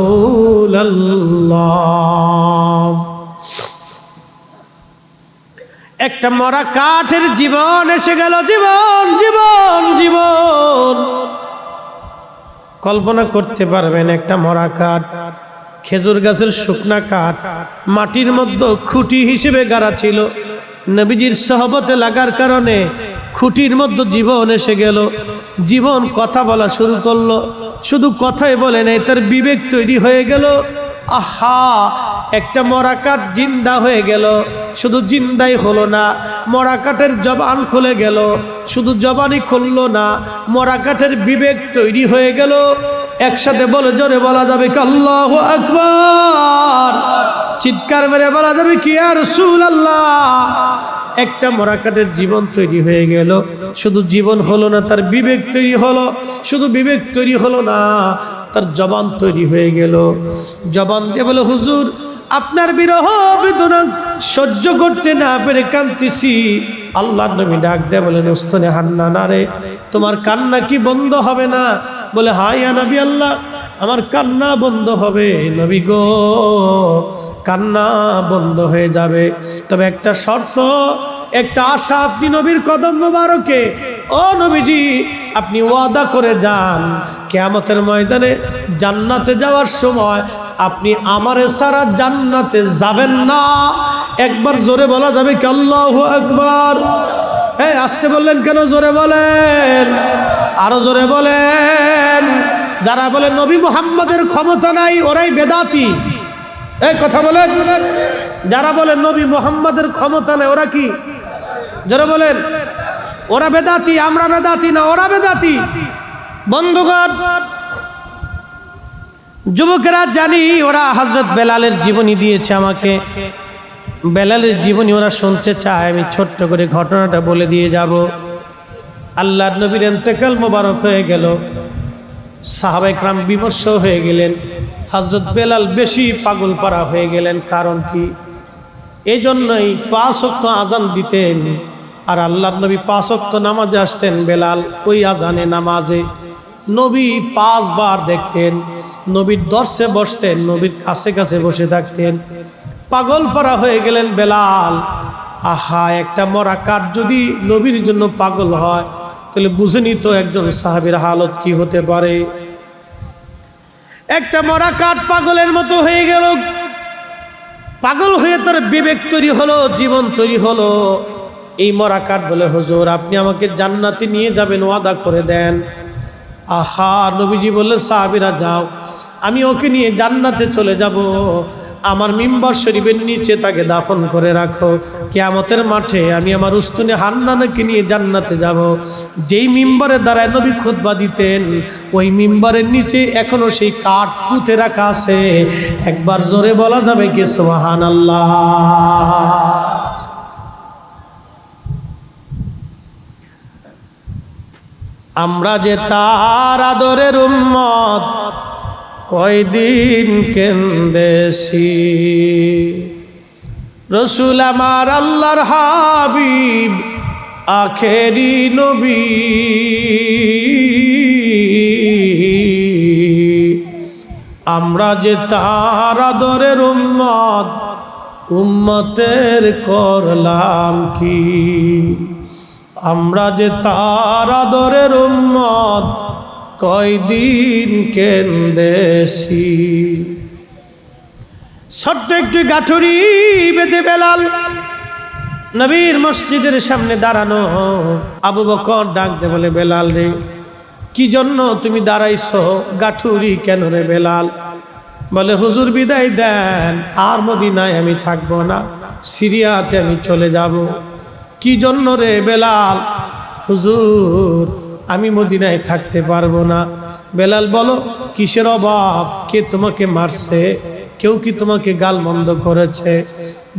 একটা মরা কাঠের জীবন এসে গেল। জীবন জীবন জীবন কল্পনা করতে পারবেন, একটা মরা কাঠ, খেজুর গাছের শুকনা কাঠ, মাটির মধ্যে খুঁটি হিসেবে গাড়া ছিল। নবীজির সহবতে লাগার কারণে খুঁটির মধ্যে জীবন এসে গেল। জীবন কথা বলা শুরু করলো। শুধু কথাই বলে নাই, তার বিবেক তৈরি হয়ে গেল। আহা, একটা মরা কাঠ জিন্দা হয়ে গেল। শুধু জিন্দাই হলো না, মরা কাঠের জবান খুলে গেল। শুধু জবানই খুললো না, মরা কাঠের বিবেক তৈরি হয়ে গেল। একসাথে বলে জোরে বলা যাবে কি আল্লাহু আকবার। চিৎকার মেরে বলা যাবে কি ইয়া রাসূলুল্লাহ। একটা মরা কাঠের জীবন তৈরি হয়ে গেল। শুধু জীবন হলো না, তার বিবেক তৈরি হলো। শুধু বিবেক তৈরি হলো না, তার জবান তৈরি হয়ে গেল। জবান দিয়ে বলে, হুজুর আপনার বিরহ বেদনা সহ্য করতে না পেরে কাঁদতেছি। আল্লাহর নবী ডাক দেয়া বলেন, উস্তনে হান্না না রে, তোমার কান্না কি বন্ধ হবে না? বলে, হায় ইয়া নবী আল্লাহ, আমার কান্না বন্ধ হবে। নবী গো, কান্না বন্ধ হয়ে যাবে, তবে একটা শর্ত, একটা আশা আপনি নবীর কদম মোবারকে, ও নবীজি আপনি ওয়াদা করে যান, কিয়ামতের ময়দানে জান্নাতে যাওয়ার সময় আপনি আমারে সারা জান্নাতে যাবেন না। একবার জোরে বলা যাবে কি আল্লাহু আকবার। এই আসতে বললেন কেন? জোরে বলেন, আরো জোরে বলেন। যারা বলে নবী মুহাম্মদের ক্ষমতা নাই, ওরাই বেদাতি। এই কথা বলেন। যারা বলে নবী মুহাম্মদের ক্ষমতা নাই, ওরা কি? জোরে বলেন। ওরা বেদাতি, আমরা বেদাতি না, ওরা বেদাতি। বন্ধুগণ, যুবকেরা জানি ওরা হযরত বেলালের জীবনী দিয়েছে আমাকে। বেলালের জীবনী ওরা শুনতে চায়। আমি ছোট্ট করে ঘটনাটা বলে দিয়ে যাব। আল্লাহর নবীর ইন্তেকাল মোবারক হয়ে গেল। সাহাবায়ে কেরাম বিমর্ষ হয়ে গেলেন। হযরত বেলাল বেশি পাগল পারা হয়ে গেলেন। কারণ কি? এই জন্যই 5 ওয়াক্ত আজান দিতেন, আর আল্লাহর নবী 5 ওয়াক্ত নামাজে আসতেন। বেলাল ওই আজানে নামাজে নবী 5 বার দেখতেন। নবীর দর্শে বসতেন, নবীর কাছে কাছে বসে থাকতেন। পাগল পারা হয়ে গেলেন বেলাল। আহা, একটা মরা কাঠ যদি নবীর জন্য পাগল হয়, তাহলে বুঝেনি তো একজন সাহাবীর হালত কি হতে পারে। একটা মরা কাঠ পাগলের মতো হয়ে গেল। পাগল হয়ে তার বিবেক তৈরি হলো, জীবন তৈরি হলো। এই মরা কাঠ বলে, হুজুর আপনি আমাকে জান্নাতে নিয়ে যাবেন, ওয়াদা করে দেন। আহা, নবীজি বললেন, সাহাবীরা যাও, আমি ওকে নিয়ে জান্নাতে চলে যাব। আমার মিম্বার শরীফের নিচে তাকে দাফন করে রাখো। কিয়ামতের মাঠে আমি আমার উস্তুনে হান্নানকে নিয়ে জান্নাতে যাব। যেই মিম্বারের দ্বারায় নবী খুতবা দিতেন, ওই মিম্বারের নিচে এখনো সেই কাঠ পুঁতে রাখা আছে। একবার জোরে বলা যাবে কি সুবহানাল্লাহ। আমরা যে তার আদরের উম্মত, কয়দিন কেন্দেছি। রসুল আমার আল্লাহর হাবিব আখেরি নবী, আমরা যে তার আদরের উম্মত, উম্মতের করলাম কি? আমরা যে তার আদরের উম্মত, কয়দিন কেন্দেছি। ছোট্ট একটু গাঠুরি বেঁধে বেলাল নবীর মসজিদের সামনে দাঁড়ানো। আবু বকর ডাক দে বলে, বেলাল রে, কি জন্য তুমি দাঁড়াইছো? গাঠুরি কেন রে বেলাল? বলে, হুজুর বিদায় দেন, আর মদিনায় আমি থাকবো না, সিরিয়াতে আমি চলে যাব। কি জন্য রে বেলাল? হুজুর, আমি মদিনায় থাকতে পারবো না। বেলাল, বলো কিসের অভাব? কে তোমাকে মারছে? কেউ কি তোমাকে গালমন্দ করেছে?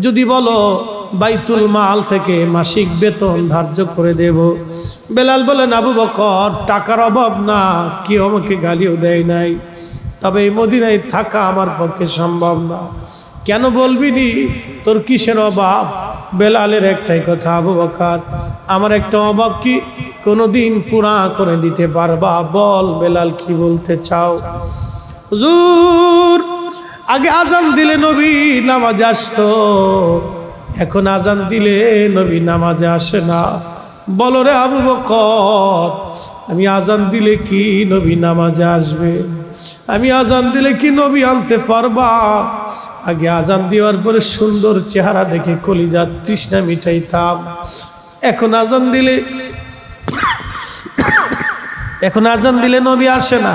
যদি বলো, বাইতুল মাল থেকে মাসিক বেতন ধার্য করে দেব। বেলাল বলেন, আবু বকর, টাকার অভাব না, কেউ আমাকে গালিও দেয় নাই, তবে এই মদিনায় থাকা আমার পক্ষে সম্ভব না। কেন বলবি নি? তোর কিসের অভাব? বেলালের একটাই কথা, আবু বকর, আমার একটা অভাব কি কোনোদিন পুরা করে দিতে পারবা? বল বেলাল, কি বলতে চাও? হুজুর, আগে আজান দিলে নবী নামাজে আসতো, এখন আজান দিলে নবী নামাজে আসে না। বলো রে আবু বকর, আমি আজান দিলে কি নবী নামাজে আসবে? আমি আজান দিলে কি নবী আনতে পারবা? আগে আজান দেওয়ার পরে সুন্দর চেহারা দেখে কলিজার তৃষ্ণা মিটাইতাম। এখন আজান দিলে নবী আসে না,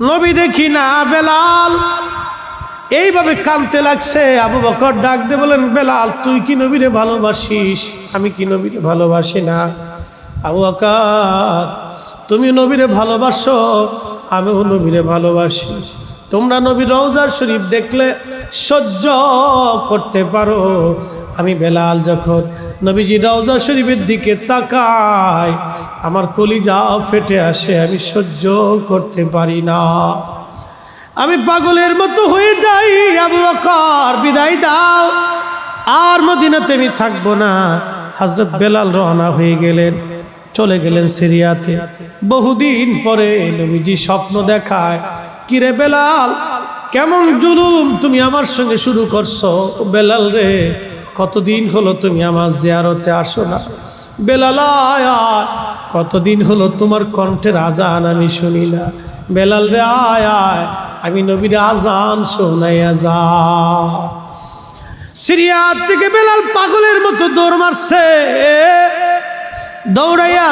নবী দেখি না। বেলাল এইভাবে কাঁদতে লাগছে। আবু বকর ডাক দিয়ে বলেন, বেলাল, তুই কি নবীরে ভালোবাসিস? আমি কি নবীরে ভালোবাসি না? আবু বকর, তুমি নবীরে ভালোবাসো, আমিও নবীরে ভালোবাসি। তোমরা নবীর রওজা শরীফ দেখলে সহ্য করতে পারো, আমি বেলাল যখন নবীজি রওজা শরীফের দিকে তাকাই, আমার কলিজা ফেটে আসে, আমি সহ্য করতে পারি না, আমি পাগলের মতো হয়ে যাই। আবু বকর, বিদায় দাও, আর মদিনাতে আমি থাকবো না। হযরত বেলাল রওনা হয়ে গেলেন, চলে গেলেন সিরিয়াতে। বহুদিন পরে নবীজি স্বপ্ন দেখায়, কিরে বেলাল, কেমন জুলুম তুমি আমার সঙ্গে শুরু করছো? বেলাল রে, কতদিন হলো তুমি আমার জিয়ারতে আসো না? বেলাল আয়, কতদিন হলো তোমার কণ্ঠের আজান আমি শুনি না? বেলাল রে আয় আয়, আমি নবীর আজান শোনাইয়া যা। সিরিয়া থেকে বেলাল পাগলের মতো দৌড় মারছে, দৌড়াইয়া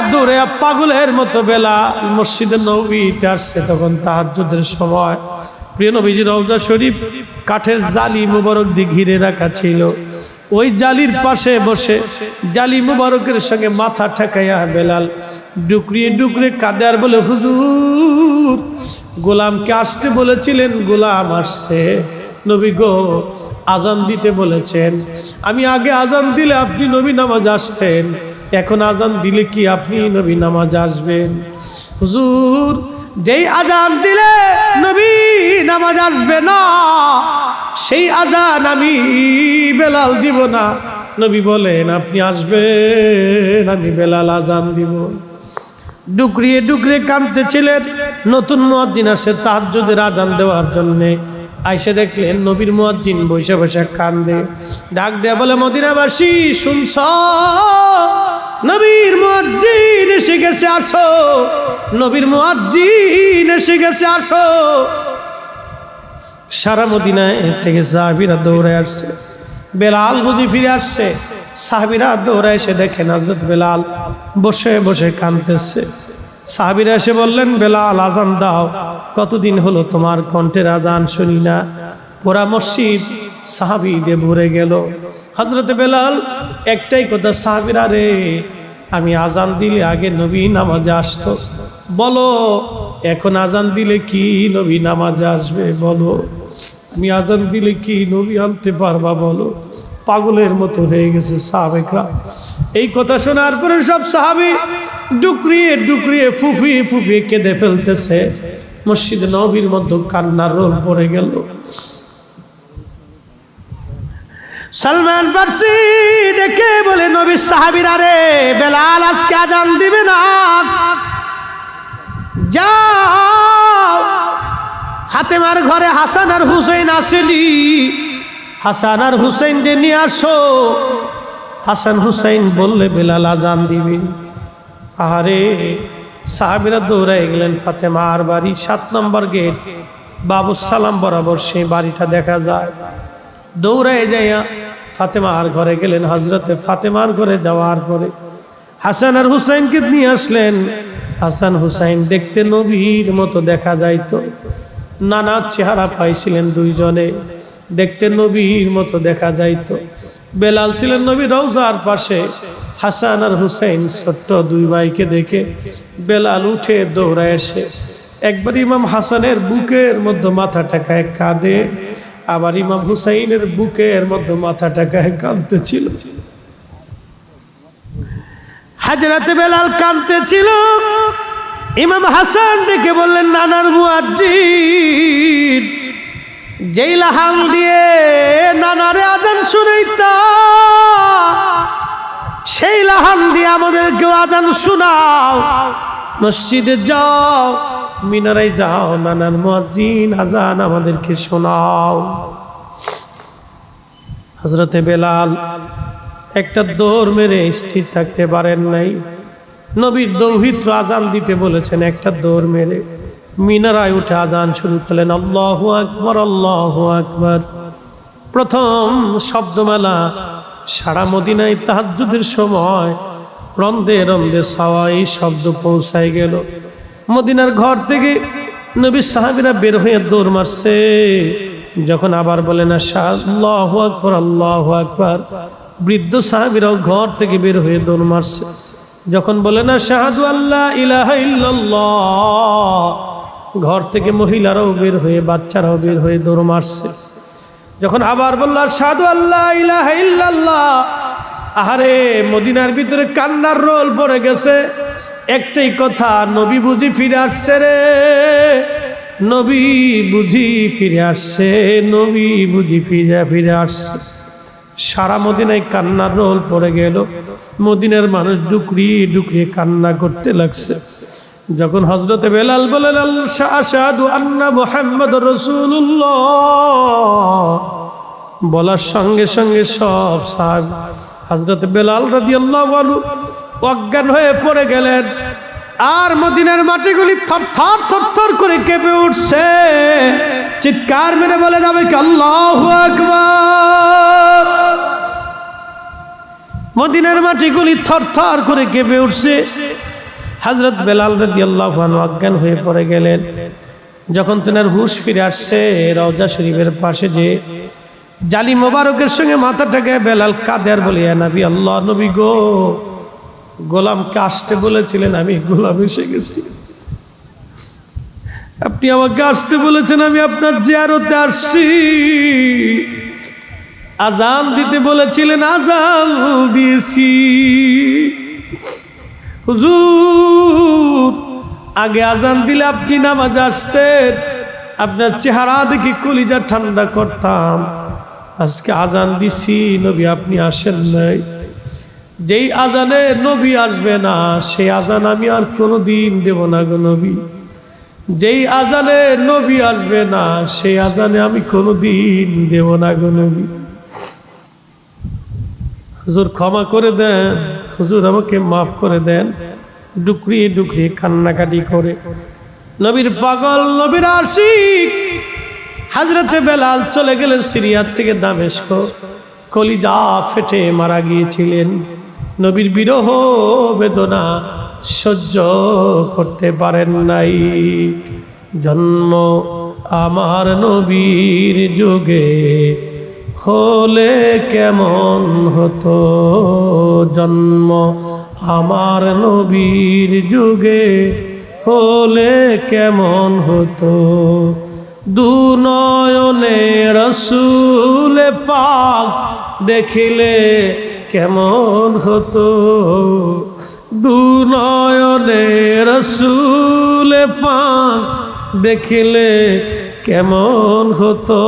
পাগলের মতো বেলাল মসজিদে নববীতে আসছে। তখন তাহাজ্জুদের সময়। প্রিয় নবীজির রওজা শরীফ কাঠের জালি মুবারক দিয়ে ঘিরে রাখা ছিল। ওই জালির পাশে বসে জালি মুবারকের সঙ্গে মাথা ঠেকাইয়া বেলাল ডুকরিয়ে ডুকরে কাঁদে আর বলে, হুজুর, গোলামকে আসতে বলেছিলেন, গোলাম আসছে। নবী গো, আজান দিতে বলেছেন, আমি আগে আজান দিলে আপনি নবী নামাজ আসতেন, এখন আজান দিলে কি আপনি নবী নামাজ আসবেন? হুজুর, যেই আজান দিলে নবী নামাজ আসবে না, সেই আজান আমি বেলাল দিব না। নবী বলেন, আপনি আসবেন, আমি বেলাল আজান দিব। ডুকরিয়ে ডুকরিয়ে কাঁদতেছিলেন। নতুন মুয়াজ্জিন আসে তাহাজ্জুদের আজান দেওয়ার জন্যে। আইসে দেখলেন নবীর মুয়াজ্জিন বসে বসে কান্দে। ডাক দেয়া বলে, মদিনাবাসী শুনছ? নবীর মুয়াজ্জিন এসে গেছে, আসো। নবীর মুয়াজ্জিন এসে গেছে, আসো। সারা মদিনায় থেকে সাহাবীরা দৌড়ে আসছে। বেলাল বুঝি ফিরে আসছে। সাহাবীরা দৌড়ে এসে দেখেন হযরত বেলাল বসে বসে কাঁদতেছে। সাহাবীরা এসে বললেন, বেলাল, আজান দাও, কতদিন হলো তোমার কণ্ঠের আজান শুনি না। পুরা মসজিদ সাহাবীদের ভরে গেল। হযরত বেলাল একটাই কথা, সাহাবীরা রে, আমি আজান দিলে আগে নবী নামাজে আসতো, বলো এখন আজান দিলে কি নবী নামাজে আসবে? বলো, আমি আজান দিলে কি নবী আনতে পারবা? বলো। পাগলের মতো হয়ে গেছে সাহাবেকরা। এই কথা শোনার পরে সব সাহাবী ডুকরিয়ে ডুকরিয়ে ফুফিয়ে ফুফিয়ে কেঁদে ফেলতেছে। মসজিদে নববীর মধ্যে কান্নার রোল পড়ে গেল। সালমান ফারসি ডেকে বলে, নবীর সাহাবীরা রে, বেলাল আজকে আজান দিবে না, যাও ফাতেমার ঘরে হাসান আর হুসাইন আসেনি, হাসান আর হুসাইনকে নিয়ে আসো। হাসান হুসাইন বললে বেলাল আজান দিবে। আরে সাহাবীরা দৌড়ায় গেলেন ফাতেমার বাড়ি, 7 নম্বর গেট, বাবু সালাম বরাবর সেই বাড়িটা দেখা যায়। দৌড়ায় যাইয়া ফাতেমার ঘরে গেলেন। হযরতে ফাতেমার ঘরে যাওয়ার পরে হাসান আর হুসাইনকে নিয়ে আসলেন। হাসান হুসাইন দেখতে নবীর মতো দেখা যাইতো, নানা চেহারা পাইছিলেন দুইজনে, দেখতে নবীর মতো দেখা যাইতো। বেলাল ছিলেন নবীর রওজার পাশে। হাসান আর হুসাইন ছোট্ট দুই ভাইকে দেখে বেলাল উঠে দৌড়ায় এসে একবার ইমাম হাসানের বুকের মধ্যে মাথা টেকায় কাঁদে, আবার ইমাম হুসাইনের বুকের মধ্যে মাথা টেকায় কাঁদতেছিল। হযরত বেলাল কাঁদতেছিল। ইমাম হাসান ডেকে বললেন, নানার মুয়াজ্জিন, যেই লাহান দিয়ে নানারে আজান শুনাইতা, সেই লাহান দিয়ে আমাদেরকে আজান শোনাও। মসজিদে যাও, মিনারে যাও, নানার মুয়াজ্জিন আজান আমাদেরকে শোনাও। হযরতে বেলাল একটা দৌড় মেরে স্থির থাকতে পারেন নাই। নবী দৌহিত্র আজান দিতে বলেছেন, একটা দৌড় মেরে মিনারায় উঠে আজান শুরু করলেন, আল্লাহু আকবার, আল্লাহু আকবার। প্রথম শব্দমালা সারা মদিনায় তাহাজ্জুদের সময় রন্দে রন্দে সওয়াই শব্দ পৌঁছায় গেল। মদিনার ঘর থেকে নবীর সাহাবীরা বের হয়ে দৌড় মারছে। যখন আবার বলেন আল্লাহু আকবার, আল্লাহু আকবার, বৃদ্ধ সাহাবীরাও ঘর থেকে বের হয়ে দৌড় মারছে। যখন বলেন আশহাদু আল্লা ইলাহা ইল্লাল্লাহ, ঘর থেকে মহিলারাও বের হয়ে, বাচ্চারাও বের হয়ে দৌড় মারছে। যখন আবার বলল আশহাদু আল্লা ইলাহা ইল্লাল্লাহ, আহারে মদিনার ভিতরে কান্নার রোল পড়ে গেছে। একটাই কথা, নবী বুঝি ফিরে আসছে রে, নবী বুঝি ফিরে আসছে, নবী বুঝি ফিরে আসছে। সারা মদিনায় কান্নার রোল পড়ে গেল। মদিনার মানুষ ডুকরিয়ে ডুকরিয়ে কান্না করতে লাগছে। যখন হযরতে বেলাল বলেন আশহাদু আন্না মুহাম্মাদুর রাসূলুল্লাহ, বলার সঙ্গে সঙ্গে সব সাহাবী হযরতে বেলাল রাদিয়াল্লাহু আনহু অজ্ঞান হয়ে পড়ে গেলেন। আর মদিনার মাটিগুলি থরথর থরথর করে কেঁপে উঠছে। চিৎকার মেরে বলে যাবে কি আল্লাহু আকবার। মদিনার মাটিগুলি থরথর করে কেঁপে উঠছে। হযরত বেলাল রাদিয়াল্লাহু আনহু অজ্ঞান হয়ে পড়ে গেলেন। যখন তেনার হুঁশ ফিরে আসছে, রওজা শরীফের পাশে যে জালি মোবারকের সঙ্গে মাথাটাকে বেলাল কাঁদে আর বলে, ইয়া নবী আল্লাহ, নবী গো, গোলামকে আসতে বলেছিলেন, আমি গোলাম এসে গেছি। আপনি আমাকে আসতে বলেছেন, আমি আপনার জিয়ারতে আসছি। আজান দিতে বলেছিলেন, আজান দিয়েছি। হুজুর, আগে আজান দিলে আপনি নামাজে আসতেন, আপনার চেহারা দেখে কলিজা ঠান্ডা করতাম। আজকে আজান দিছি, নবী আপনি আসেন নাই। যেই আজানে নবী আসবে না, সেই আজান আমি আর কোনোদিন দেব না গো নবী। যেই আজানে নবী আসবে না, সেই আজানে আমি কোনোদিন দেব না গো নবী। হুজুর ক্ষমা করে দেন, হুজুর আমাকে মাফ করে দেন। ডুকরিয়ে ডুকরিয়ে কান্নাকাটি করে নবীর পাগল, নবীর আশিক হযরতে বেলাল চলে গেলেন সিরিয়ার থেকে দামেস্ক। কলিজা ফেটে মারা গিয়েছিলেন। নবীর বিরহ বেদনা সহ্য করতে পারেন নাই। জন্ম আমার নবীর যুগে হলে কেমন হতো, জন্ম আমার নবীর যুগে হলে কেমন হতো। দুনয়নে রসুল পাক দেখিলে কেমন হতো, দুনয়নে রসুল পাক দেখিলে কেমন হতো।